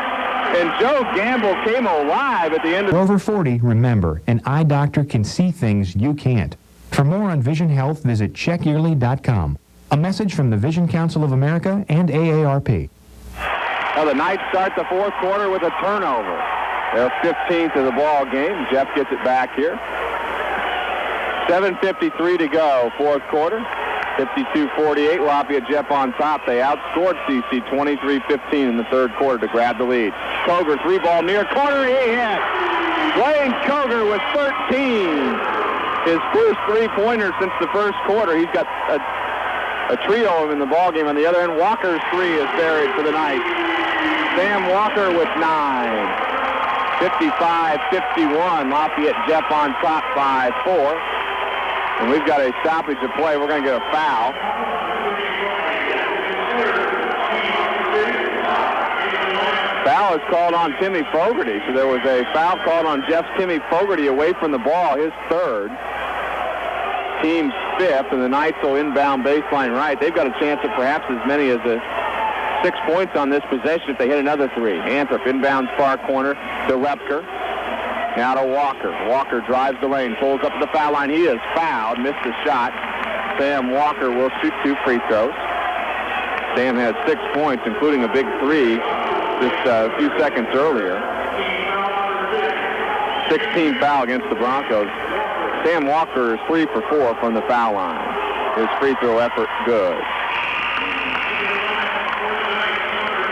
And Joe Gamble came alive at the end of... Over 40, remember, an eye doctor can see things you can't. For more on vision health, visit checkyearly.com. A message from the Vision Council of America and AARP. Well, the Knights start the fourth quarter with a turnover. They're 15th of the ball game. Jeff gets it back here. 7:53 to go, fourth quarter. 52-48, Lafayette Jeff on top. They outscored CC 23-15 in the third quarter to grab the lead. Koger, 3-ball near corner, he hit. Blaine Koger with 13. His first 3-pointer since the first quarter. He's got a trio of them in the ballgame. On the other end, Walker's 3 is buried for the Knights. Sam Walker with 9. 55-51, Lafayette Jeff on top by 4. And we've got a stoppage of play. We're going to get a foul. Foul is called on Timmy Fogarty. So there was a foul called on Jeff's Timmy Fogarty away from the ball, his third. Team's 5th, and the Knights will inbound baseline right. They've got a chance at perhaps as many as 6 points on this possession if they hit another 3. Anthrop inbounds far corner to Lepker. Now to Walker. Walker drives the lane, pulls up to the foul line. He is fouled, missed the shot. Sam Walker will shoot 2 free throws. Sam has 6 points, including a big 3 just a few seconds earlier. 16th foul against the Broncos. Sam Walker is 3 for 4 from the foul line. His free throw effort good.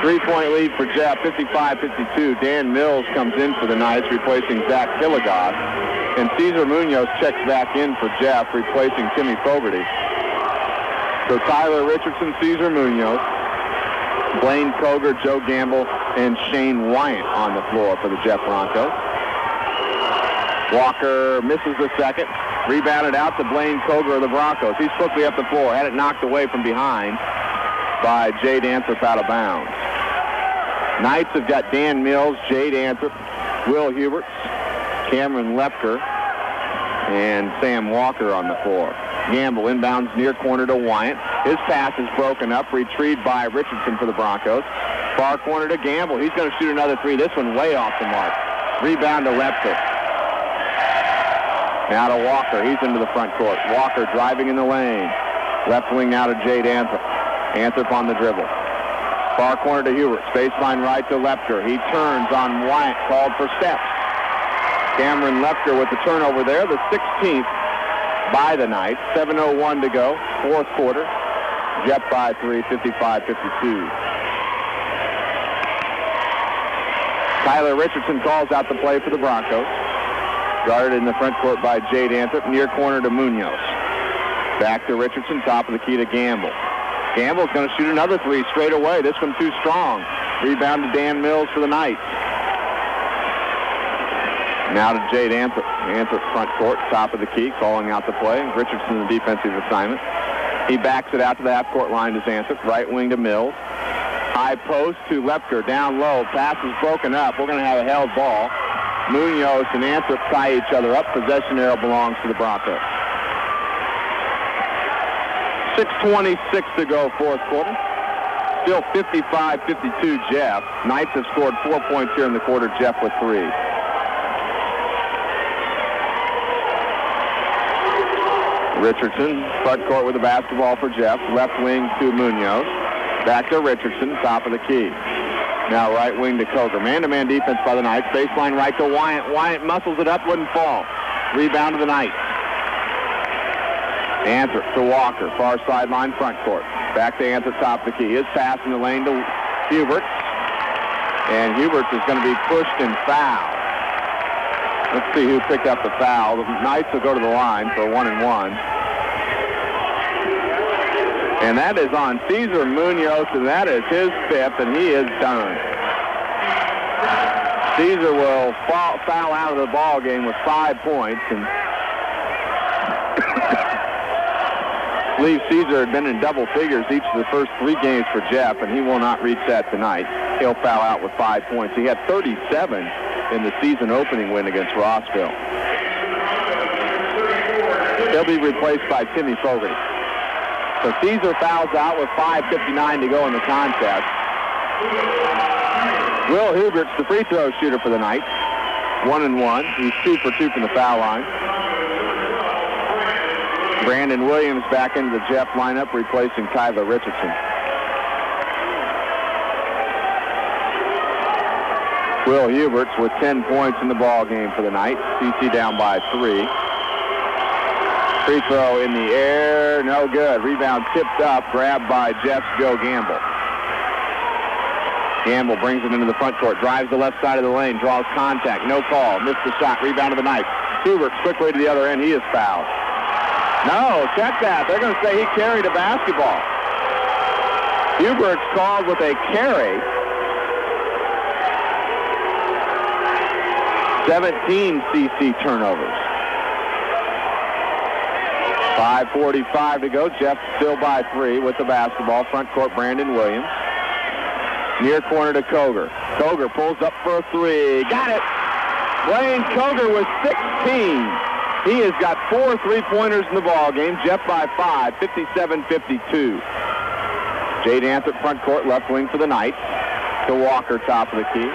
3-point lead for Jeff, 55-52. Dan Mills comes in for the Knights, replacing Zach Hillegoss. And Cesar Munoz checks back in for Jeff, replacing Timmy Fogarty. So Tyler Richardson, Cesar Munoz, Blaine Koger, Joe Gamble, and Shane Wyant on the floor for the Jeff Broncos. Walker misses the second. Rebounded out to Blaine Koger of the Broncos. He's quickly up the floor. Had it knocked away from behind by Jade Anthrop out of bounds. Knights have got Dan Mills, Jade Anthrop, Will Huberts, Cameron Lepker, and Sam Walker on the floor. Gamble inbounds near corner to Wyant. His pass is broken up, retrieved by Richardson for the Broncos. Far corner to Gamble. He's going to shoot another three. This one way off the mark. Rebound to Lepker. Now to Walker. He's into the front court. Walker driving in the lane. Left wing now to Jade Anthrop. Anthrop on the dribble. Far corner to Hubert. Baseline right to Lepker. He turns on Wyant. Called for steps. Cameron Lepker with the turnover there. The 16th by the Knights. 7:01 to go. Fourth quarter. Jeff by 3, 55-52. Tyler Richardson calls out the play for the Broncos. Guarded in the front court by Jade Anthrop. Near corner to Munoz. Back to Richardson. Top of the key to Gamble. Gamble's going to shoot another three straight away. This one too strong. Rebound to Dan Mills for the Knights. Now to Jade Anthrop. Anthrop front court, top of the key, calling out the play. Richardson the defensive assignment. He backs it out to the half-court line to Anthrop. Right wing to Mills. High post to Lepker. Down low. Pass is broken up. We're going to have a held ball. Munoz and Anthrop tie each other up. Possession arrow belongs to the Broncos. 6:26 to go, fourth quarter. Still 55-52 Jeff. Knights have scored 4 points here in the quarter. Jeff with 3. Richardson, front court with the basketball for Jeff. Left wing to Munoz. Back to Richardson, top of the key. Now right wing to Koger. Man-to-man defense by the Knights. Baseline right to Wyant. Wyant muscles it up, wouldn't fall. Rebound to the Knights. Anthrop to Walker, far sideline, front court. Back to Anthrop, top of the key. His pass in the lane to Huberts. And Huberts is going to be pushed and fouled. Let's see who picked up the foul. The Knights will go to the line for 1-and-1. And that is on Cesar Munoz, and that is his 5th, and he is done. Cesar will foul out of the ball game with 5 points, and I believe Cesar had been in double figures each of the first 3 games for Jeff, and he will not reach that tonight. He'll foul out with 5 points. He had 37 in the season opening win against Rossville. He'll be replaced by Timmy Fogarty. So Cesar fouls out with 5:59 to go in the contest. Will Huberts, the free throw shooter for the Knights. 1-and-1. He's 2 for 2 from the foul line. Brandon Williams back into the Jeff lineup, replacing Tyler Richardson. Will Huberts with 10 points in the ball game for the Knights. CC down by 3. Free throw in the air, no good. Rebound tipped up, grabbed by Jeff's Joe Gamble. Gamble brings it into the front court, drives the left side of the lane, draws contact, no call, missed the shot, rebound to the Knights. Huberts quickly to the other end, he is fouled. No, check that. They're going to say he carried a basketball. Huberts called with a carry. 17 CC turnovers. 5:45 to go. Jeff still by 3 with the basketball. Front court, Brandon Williams. Near corner to Koger. Koger pulls up for a 3. Got it! Blaine Koger with 16. He has got 4 3-pointers in the ball game. Jeff by 5, 57-52. Jade Anthrop front court, left wing for the Knights. To Walker, top of the key.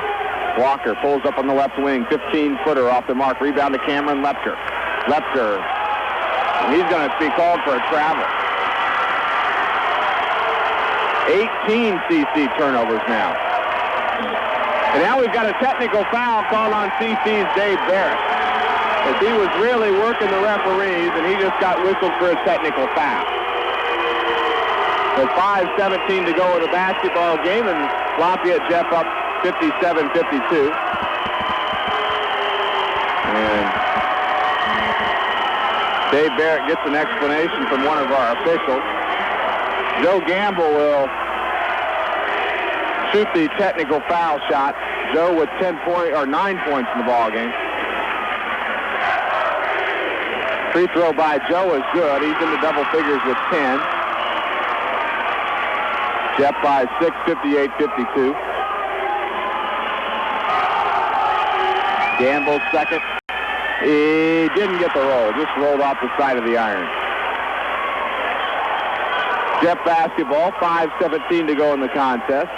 Walker pulls up on the left wing, 15-footer off the mark. Rebound to Cameron Lepker. Lepker, he's going to be called for a travel. 18 CC turnovers now. And now we've got a technical foul called on CC's Dave Barrett. As he was really working the referees, and he just got whistled for a technical foul. With 5:17 to go in the basketball game, and Lafayette Jeff up 57-52. And Dave Barrett gets an explanation from one of our officials. Joe Gamble will shoot the technical foul shot. Joe with 9 points in the ball game. Free throw by Joe is good. He's in the double figures with 10. Jeff by 6, 58-52. Gamble second. He didn't get the roll, just rolled off the side of the iron. Jeff basketball, 5:17 to go in the contest.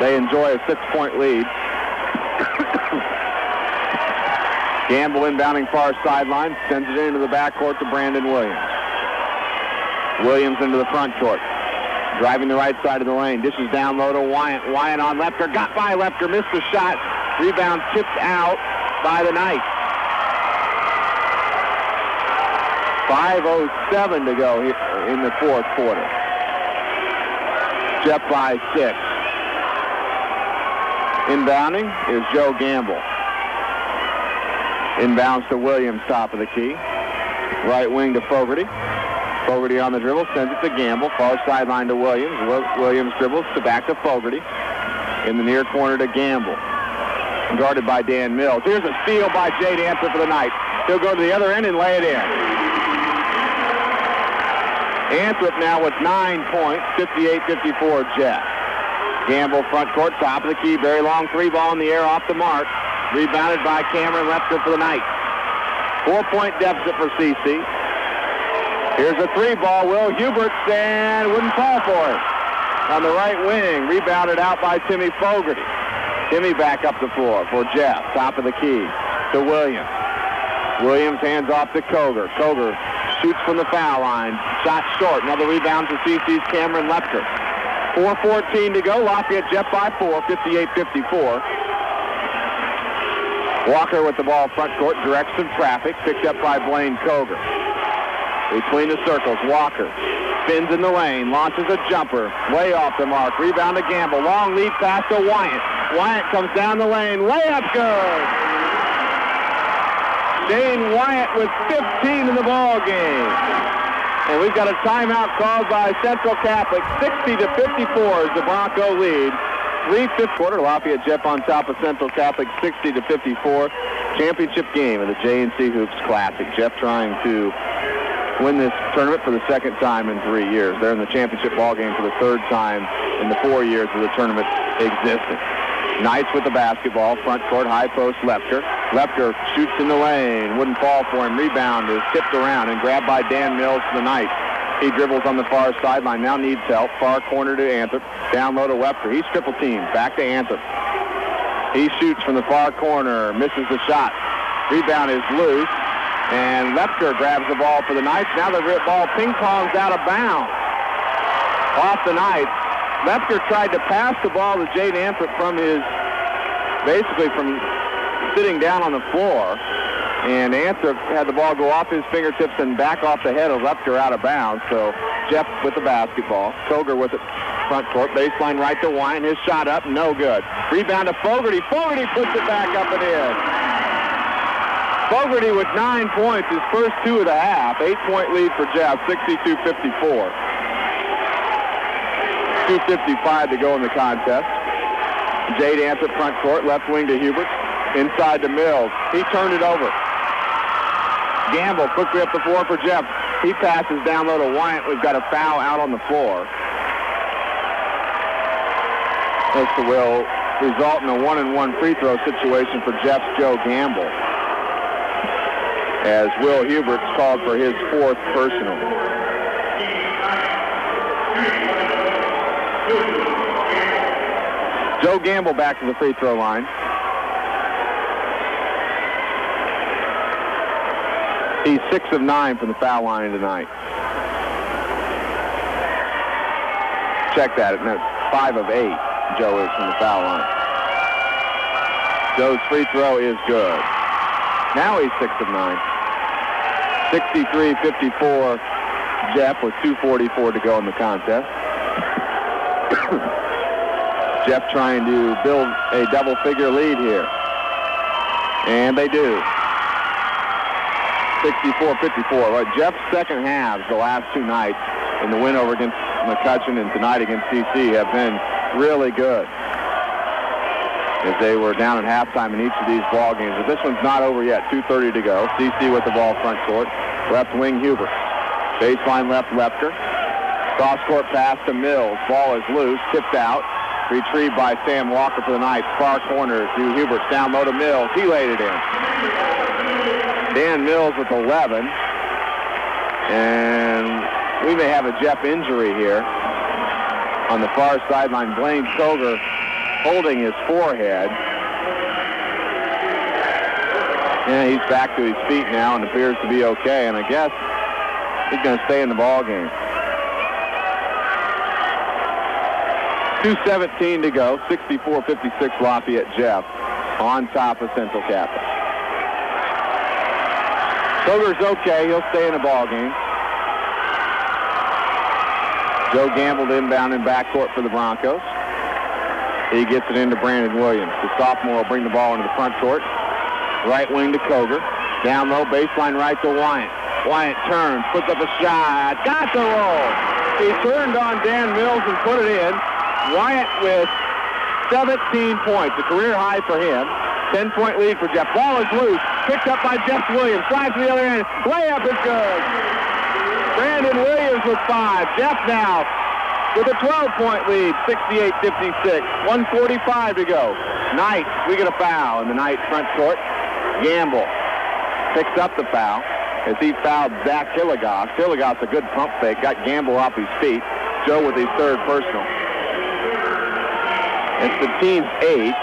They enjoy a 6-point lead. Gamble inbounding far sideline, sends it into the backcourt to Brandon Williams. Williams into the front court. Driving the right side of the lane. Dishes down low to Wyatt. Wyatt on Lepker. Got by Lepker. Missed the shot. Rebound tipped out by the Knights. 5:07 to go here in the fourth quarter. Jeff by 6. Inbounding is Joe Gamble. Inbounds to Williams, top of the key. Right wing to Fogarty. Fogarty on the dribble, sends it to Gamble. Far sideline to Williams. Williams dribbles to back to Fogarty. In the near corner to Gamble. Guarded by Dan Mills. Here's a steal by Jade Anthrop for the Knights. He'll go to the other end and lay it in. Anthrop now with 9 points, 58-54 Jeff. Gamble front court, top of the key. Very long three ball in the air off the mark. Rebounded by Cameron Lepker for the Knights. 4-point deficit for CC. Here's a three ball. Will Huberts, and wouldn't fall for it. On the right wing, rebounded out by Timmy Fogarty. Timmy back up the floor for Jeff. Top of the key to Williams. Williams hands off to Koger. Koger shoots from the foul line. Shot short. Another rebound to CC's Cameron Lepker. 4:14 to go. Lafayette Jeff by 4, 58-54. Walker with the ball front court, directs some traffic, picked up by Blaine Koger. Between the circles, Walker spins in the lane, launches a jumper, way off the mark. Rebound to Gamble. Long lead pass to Wyatt. Wyatt comes down the lane. Layup good. Shane Wyatt with 15 in the ball game. And we've got a timeout called by Central Catholic. 60-54 is the Bronco lead. 3/5 quarter, Lafayette Jeff on top of Central Catholic, 60-54. Championship game of the J&C Hoops Classic. Jeff trying to win this tournament for the second time in 3 years. They're in the championship ball game for the third time in the 4 years of the tournament existence. Knights with the basketball, front court, high post, Lepker. Lepker shoots in the lane, wouldn't fall for him. Rebound is tipped around and grabbed by Dan Mills for the Knights. He dribbles on the far sideline, now needs help. Far corner to Anthrop, down low to Lepker. He's triple teamed, back to Anthrop. He shoots from the far corner, misses the shot. Rebound is loose, and Lepker grabs the ball for the Knights. Now the ball ping-pongs out of bounds off the Knights. Lepker tried to pass the ball to Jade Anthrop from sitting down on the floor. And Anthrop had the ball go off his fingertips and back off the head of Lepker out of bounds. So Jeff with the basketball. Koger with it front court. Baseline right to Wine. His shot up, no good. Rebound to Fogarty. Fogarty puts it back up and in. Fogarty with 9 points, his first 2 of the half. 8-point lead for Jeff, 62-54. 2:55 to go in the contest. Jade Anthrop front court, left wing to Hubert. Inside to Mills. He turned it over. Gamble quickly up the floor for Jeff. He passes down low to Wyatt. We've got a foul out on the floor. This will result in a 1-and-1 free throw situation for Jeff's Joe Gamble, as Will Hubert's called for his 4th personal. Joe Gamble back to the free throw line. He's 6 of 9 from the foul line tonight. Check that. 5 of 8. Joe is from the foul line. Joe's free throw is good. Now he's 6 of 9. 63-54, Jeff with 2:44 to go in the contest. Jeff trying to build a double-figure lead here. And they do. 64-54. Well, Jeff's second halves the last two nights in the win over against McCutcheon and tonight against CC have been really good, as they were down at halftime in each of these ball games. But this one's not over yet. 2:30 to go. CC with the ball front court. Left wing Hubert. Baseline left Lepker. Cross court pass to Mills. Ball is loose. Tipped out. Retrieved by Sam Walker for the Knights. Far corner to Hubert. Down low to Mills. He laid it in. Dan Mills with 11. And we may have a Jeff injury here on the far sideline. Blaine Koger holding his forehead. And he's back to his feet now and appears to be okay. And I guess he's going to stay in the ball game. 2:17 to go. 64-56 Lafayette Jeff on top of Central Catholic. Koger's okay. He'll stay in the ball game. Joe Gamble inbound in backcourt for the Broncos. He gets it into Brandon Williams. The sophomore will bring the ball into the front court. Right wing to Koger. Down low, baseline right to Wyatt. Wyatt turns, puts up a shot. Got the roll. He turned on Dan Mills and put it in. Wyatt with 17 points, a career high for him. 10-point lead for Jeff. Ball is loose. Picked up by Jeff Williams. Slides to the other end. Layup is good. Brandon Williams with 5. Jeff now with a 12-point lead, 68-56. 1:45 to go. Knights, we get a foul in the Knights front court. Gamble picks up the foul as he fouled Zach Hilligoss. Hilligoss, a good pump fake, got Gamble off his feet. Joe with his third personal. It's the team's 8th.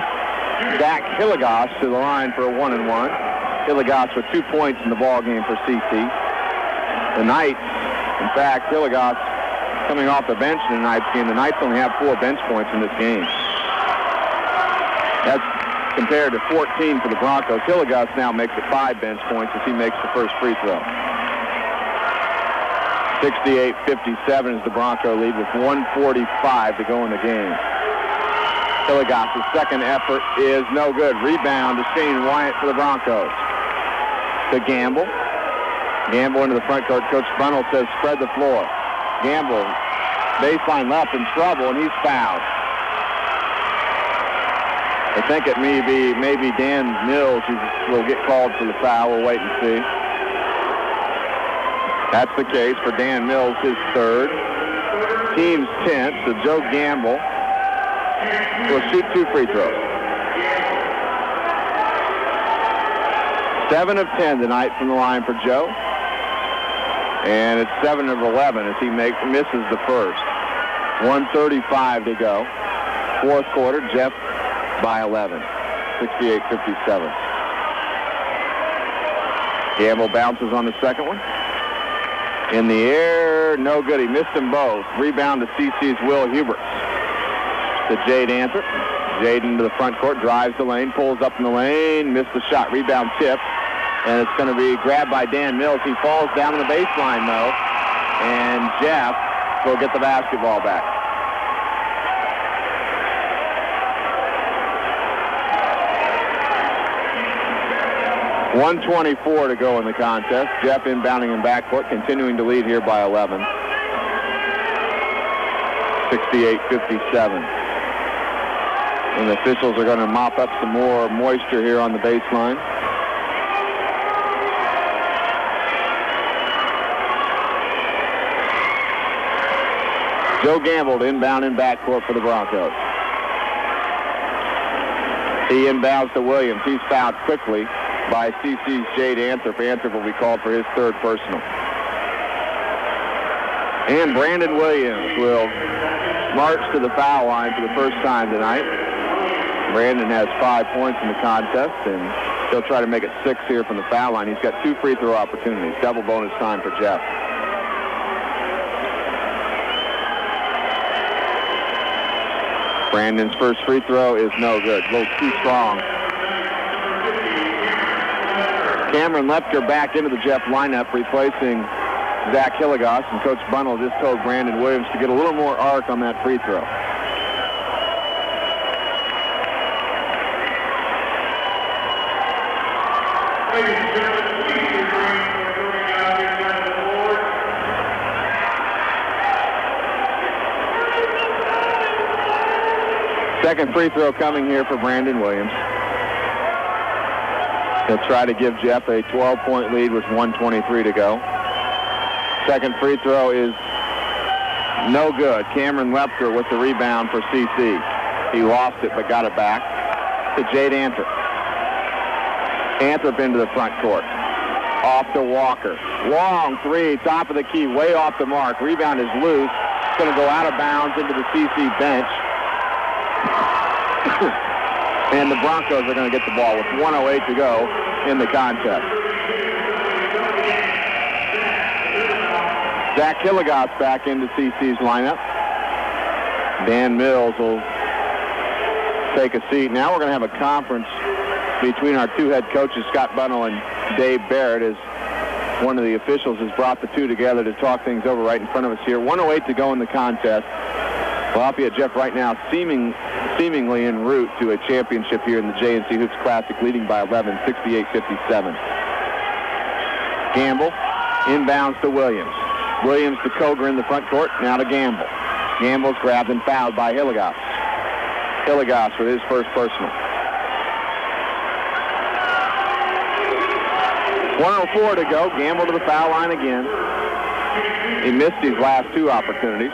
Zach Hilligoss to the line for a 1-and-1. Hilligoss with 2 points in the ball game for CC. The Knights, in fact, Hilligoss coming off the bench in tonight's game. The Knights only have 4 bench points in this game. That's compared to 14 for the Broncos. Hilligoss now makes it 5 bench points as he makes the first free throw. 68-57 is the Bronco lead with 1:45 to go in the game. Hilligoss' second effort is no good. Rebound to Shane Wyatt for the Broncos. To Gamble. Gamble into the front court. Coach Brunel says spread the floor. Gamble, baseline left, in trouble, and he's fouled. I think it may be Dan Mills who will get called for the foul. We'll wait and see. That's the case for Dan Mills, his third. Team's 10th, so Joe Gamble will shoot 2 free throws. 7 of 10 tonight from the line for Joe. And it's 7 of 11 as he misses the first. 1:35 to go. Fourth quarter, Jeff by 11. 68-57. Gamble bounces on the second one. In the air, no good. He missed them both. Rebound to CC's Will Huberts. To Jade Anthrop. Jade into the front court, drives the lane, pulls up in the lane, missed the shot. Rebound tip. And it's going to be grabbed by Dan Mills. He falls down the baseline, though. And Jeff will get the basketball back. .124 to go in the contest. Jeff inbounding in backcourt, continuing to lead here by 11. 68-57. And the officials are going to mop up some more moisture here on the baseline. Joe Gamble inbound in backcourt for the Broncos. He inbounds to Williams. He's fouled quickly by CC's Jade Anthrop. Anthrop will be called for his third personal. And Brandon Williams will march to the foul line for the first time tonight. Brandon has 5 points in the contest, and he'll try to make it 6 here from the foul line. He's got 2 free throw opportunities. Double bonus time for Jeff. Brandon's first free throw is no good. A little too strong. Cameron Lepker back into the Jeff lineup, replacing Zach Hilligoss, and Coach Bunnell just told Brandon Williams to get a little more arc on that free throw. Second free throw coming here for Brandon Williams. He'll try to give Jeff a 12-point lead with 1:23 to go. Second free throw is no good. Cameron Lepker with the rebound for CC. He lost it but got it back to Jade Anthrop. Anthrop into the front court. Off to Walker. Long three, top of the key, way off the mark. Rebound is loose. It's going to go out of bounds into the CC bench. And the Broncos are going to get the ball with 1:08 to go in the contest. Zach Hilligoss back into CC's lineup. Dan Mills will take a seat. Now we're going to have a conference between our two head coaches, Scott Bunnell and Dave Barrett, as one of the officials has brought the two together to talk things over right in front of us here. 1:08 to go in the contest. Lafayette Jeff right now seemingly en route to a championship here in the J&C Hoops Classic, leading by 11, 68-57. Gamble inbounds to Williams. Williams to Koger in the front court, now to Gamble. Gamble's grabbed and fouled by Hilligoss. Hilligoss with his first personal. 1:04 to go. Gamble to the foul line again. He missed his last two opportunities.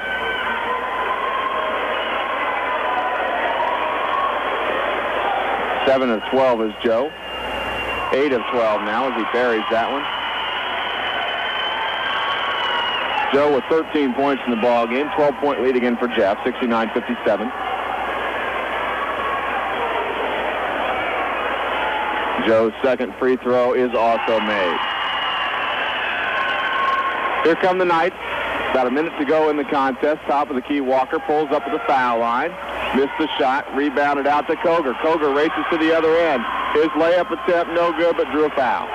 7 of 12 is Joe. 8 of 12 now as he buries that one. Joe with 13 points in the ball game. 12-point lead again for Jeff, 69-57. Joe's second free throw is also made. Here come the Knights. About a minute to go in the contest. Top of the key, Walker pulls up at the foul line. Missed the shot, rebounded out to Koger. Koger races to the other end. His layup attempt no good, but drew a foul.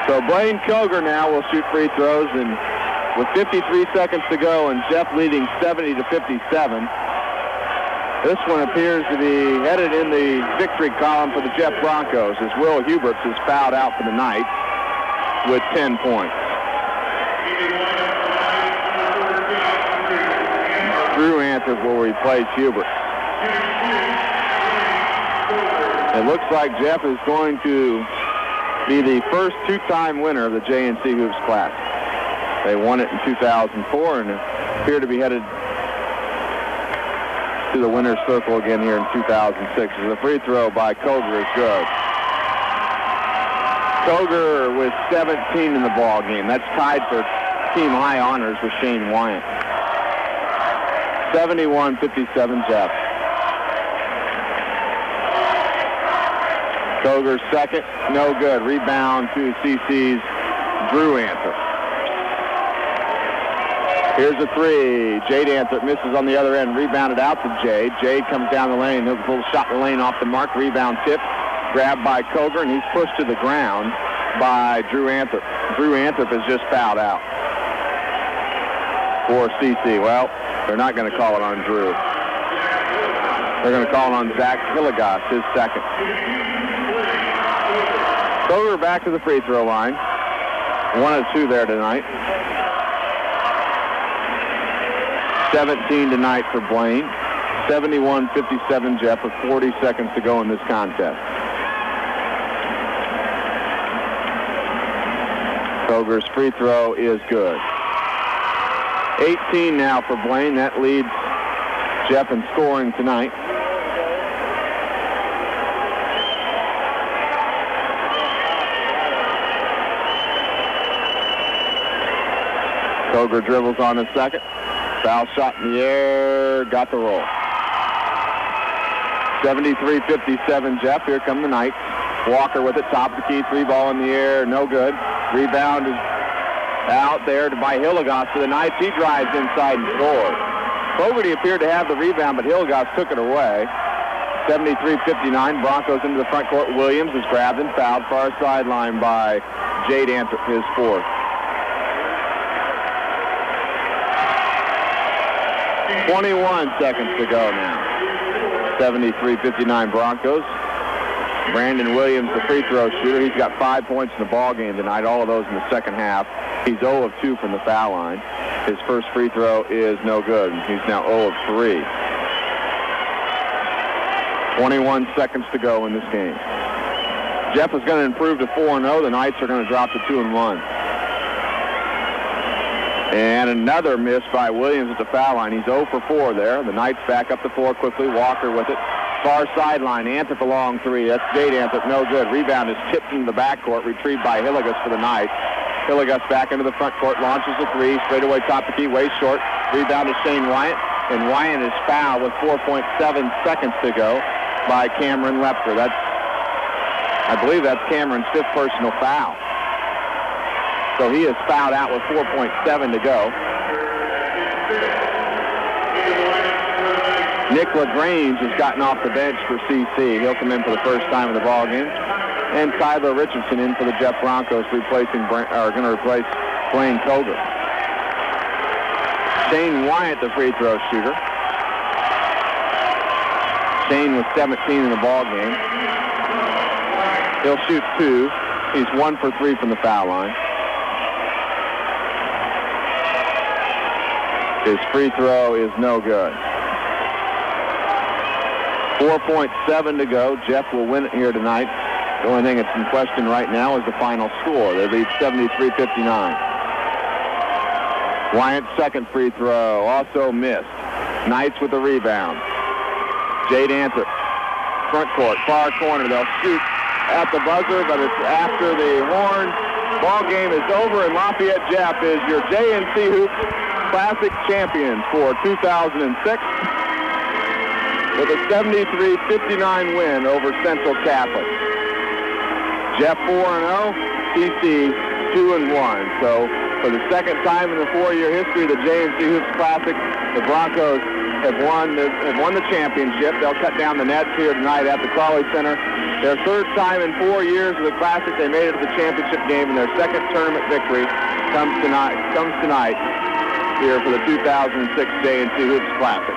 So Blaine Koger now will shoot free throws, and with 53 seconds to go and Jeff leading 70-57, this one appears to be headed in the victory column for the Jeff Broncos as Will Huberts is fouled out for the Knights with 10 points. Drew Anthrop will replace Hubert. It looks like Jeff is going to be the first two-time winner of the J&C Hoops Class. They won it in 2004 and appear to be headed to the winner's circle again here in 2006. The free throw by Koger is good. Koger with 17 in the ball game. That's tied for team high honors with Shane Wyant. 71-57 Jeff. Koger's second, no good. Rebound to CC's Drew Anthrop. Here's a three. Jade Anthrop misses on the other end. Rebounded out to Jade. Jade comes down the lane. He'll pull a shot in the lane off the mark. Rebound tip. Grabbed by Koger, and he's pushed to the ground by Drew Anthrop. Drew Anthrop is just fouled out for CC. Well, they're not going to call it on Drew. They're going to call it on Zach Hilligoss, his second. Koger back to the free throw line. 1 of 2 there tonight. 17 tonight for Blaine. 71-57 Jeff with 40 seconds to go in this contest. Koger's free throw is good. 18 now for Blaine. That leads Jeff in scoring tonight. Koger dribbles on his second. Foul shot in the air. Got the roll. 73-57 Jeff. Here come the Knights. Walker with it. Top of the key. 3 ball in the air. No good. Rebound is out there by Hilligoss for the Knights. He drives inside and scores. Fogarty appeared to have the rebound, but Hilligoss took it away. 73-59, Broncos into the front court. Williams is grabbed and fouled far sideline by Jade Anthrop, his fourth. 21 seconds to go now. 73-59 Broncos. Brandon Williams, the free throw shooter. He's got 5 points in the ball game tonight, all of those in the second half. He's 0 of 2 from the foul line. His first free throw is no good. He's now 0 of 3. 21 seconds to go in this game. Jeff is going to improve to 4-0. The Knights are going to drop to 2-1. And another miss by Williams at the foul line. He's 0 for 4 there. The Knights back up the floor quickly. Walker with it. Far sideline. Anthrop a long three. That's Jade Anthrop. No good. Rebound is tipped into the backcourt. Retrieved by Hilligoss for the Knights. Hilligoss back into the front court. Launches a three. Straightaway top of the key. Way short. Rebound is Shane Wyant. And Wyant is fouled with 4.7 seconds to go by Cameron Lepker. I believe that's Cameron's 5th personal foul. So he is fouled out with 4.7 to go. Nick LaGrange has gotten off the bench for CC. He'll come in for the first time in the ballgame. And Tyler Richardson in for the Jeff Broncos, going to replace Blaine Koger. Shane Wyant, the free throw shooter. Shane was 17 in the ballgame. He'll shoot 2. He's 1 for 3 from the foul line. His free throw is no good. 4.7 to go. Jeff will win it here tonight. The only thing that's in question right now is the final score. They lead 73-59. Wyant's second free throw also missed. Knights with the rebound. Jade Anthrop, front court, far corner. They'll shoot at the buzzer, but it's after the horn. Ball game is over, and Lafayette Jeff is your JNC Hoops Classic champions for 2006 with a 73-59 win over Central Catholic. Jeff 4-0, CC 2-1. So for the second time in the 4-year history of the JNC Hoops Classic, the Broncos have won the championship. They'll cut down the nets here tonight at the Crawley Center. Their third time in 4 years of the Classic. They made it to the championship game, and their second tournament victory comes tonight here for the 2006 JNC Hoops Classic.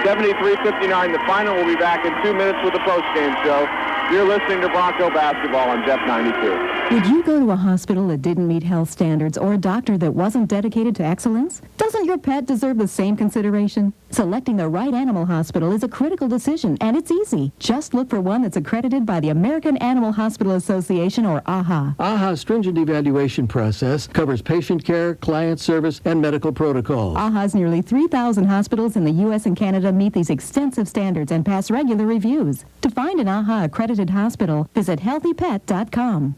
73-59 the final. We'll be back in 2 minutes with the post-game show. You're listening to Bronco Basketball on Jeff 92. Would you go to a hospital that didn't meet health standards or a doctor that wasn't dedicated to excellence? Doesn't your pet deserve the same consideration? Selecting the right animal hospital is a critical decision, and it's easy. Just look for one that's accredited by the American Animal Hospital Association, or AHA. AHA's stringent evaluation process covers patient care, client service, and medical protocols. AHA's nearly 3,000 hospitals in the U.S. and Canada meet these extensive standards and pass regular reviews. To find an AHA-accredited hospital, visit healthypet.com.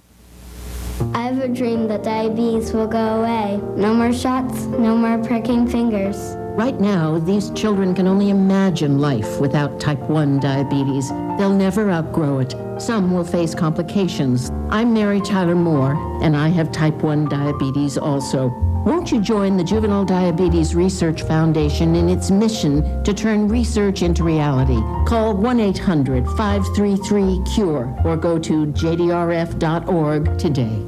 I have a dream that diabetes will go away. No more shots, no more pricking fingers. Right now, these children can only imagine life without type 1 diabetes. They'll never outgrow it. Some will face complications. I'm Mary Tyler Moore, and I have type 1 diabetes also. Won't you join the Juvenile Diabetes Research Foundation in its mission to turn research into reality? Call 1-800-533-CURE or go to jdrf.org today.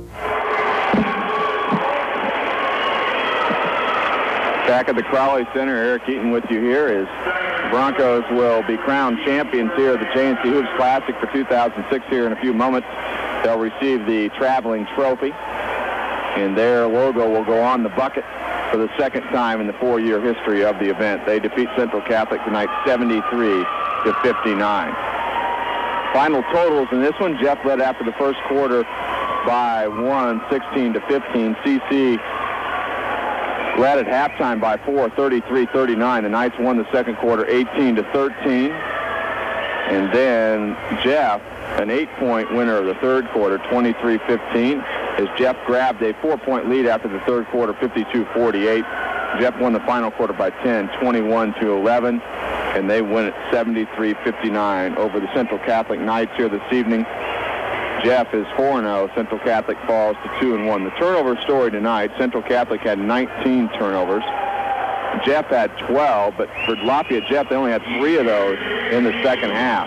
Back at the Crawley Center, Eric Eaton with you here as the Broncos will be crowned champions here at the JNC Hoops Classic for 2006 here in a few moments. They'll receive the traveling trophy, and their logo will go on the bucket for the second time in the 4-year history of the event. They defeat Central Catholic tonight 73-59. Final totals in this one, Jeff led after the first quarter by 16-15. CC led at halftime by 4, 33-39. The Knights won the second quarter 18-13. And then Jeff, an 8-point winner of the third quarter, 23-15, as Jeff grabbed a 4-point lead after the third quarter, 52-48. Jeff won the final quarter by 10, 21-11, and they win it 73-59 over the Central Catholic Knights here this evening. Jeff is 4-0. Central Catholic falls to 2-1. The turnover story tonight, Central Catholic had 19 turnovers. Jeff had 12, but for Lafayette Jeff, they only had 3 of those in the second half.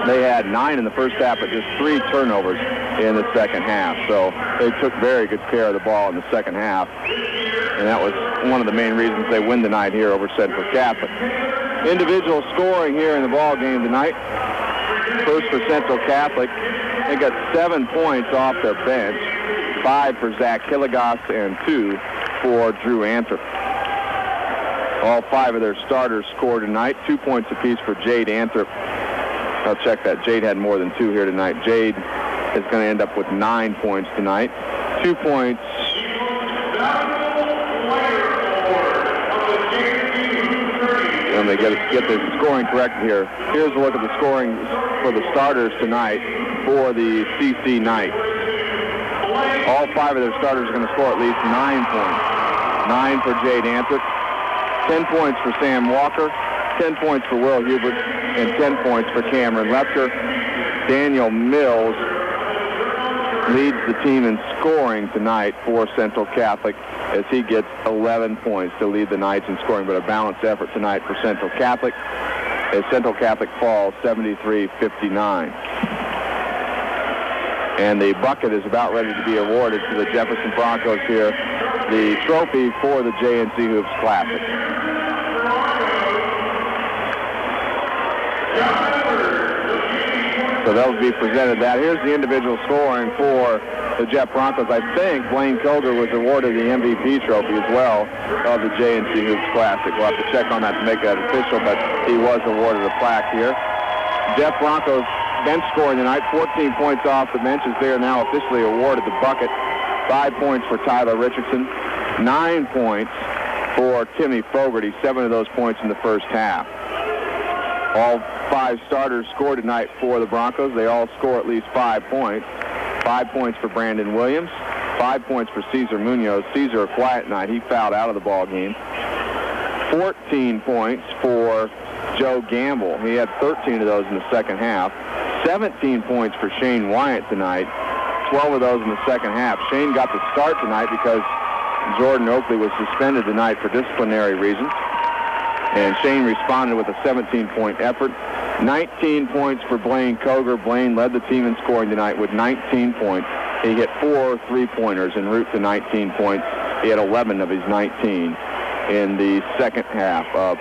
They had 9 in the first half, but just 3 turnovers in the second half. So they took very good care of the ball in the second half, and that was one of the main reasons they win tonight here over Central Catholic. Individual scoring here in the ball game tonight. First for Central Catholic, they got 7 points off their bench, 5 for Zach Hilligoss and 2 for Drew Anthrop. All 5 of their starters scored tonight, 2 points apiece for Jade Anthrop. I'll check that. Jade had more than 2 here tonight. Jade is going to end up with 9 points tonight. 2 points. Let me get the scoring correct here. Here's a look at the scoring for the starters tonight for the CC Knights. All 5 of their starters are going to score at least 9 points. 9 for Jade Anthrop, 10 points for Sam Walker, 10 points for Will Hubert, and 10 points for Cameron Lepker. Daniel Mills leads the team in scoring tonight for Central Catholic as he gets 11 points to lead the Knights in scoring, but a balanced effort tonight for Central Catholic as Central Catholic falls 73-59. And the bucket is about ready to be awarded to the Jefferson Broncos here, the trophy for the JNC Hoops Classic. So they'll be presented that. Here's the individual scoring for the Jeff Broncos. I think Blaine Koger was awarded the MVP trophy as well of the JNC Hoops Classic. We'll have to check on that to make that official, but he was awarded a plaque here. Jeff Broncos bench scoring tonight, 14 points off the bench as they are now officially awarded the bucket. 5 points for Tyler Richardson, 9 points for Timmy Fogarty, 7 of those points in the first half. All 5 starters scored tonight for the Broncos. They all score at least 5 points. 5 points for Brandon Williams, 5 points for Cesar Munoz. Cesar a quiet night. He fouled out of the ball game. 14 points for Joe Gamble. He had 13 of those in the second half. 17 points for Shane Wyatt tonight. 12 of those in the second half. Shane got the start tonight because Jordan Oakley was suspended tonight for disciplinary reasons. And Shane responded with a 17-point effort. 19 points for Blaine Koger. Blaine led the team in scoring tonight with 19 points. He hit 4 3-pointers en route to 19 points. He had 11 of his 19 in the second half of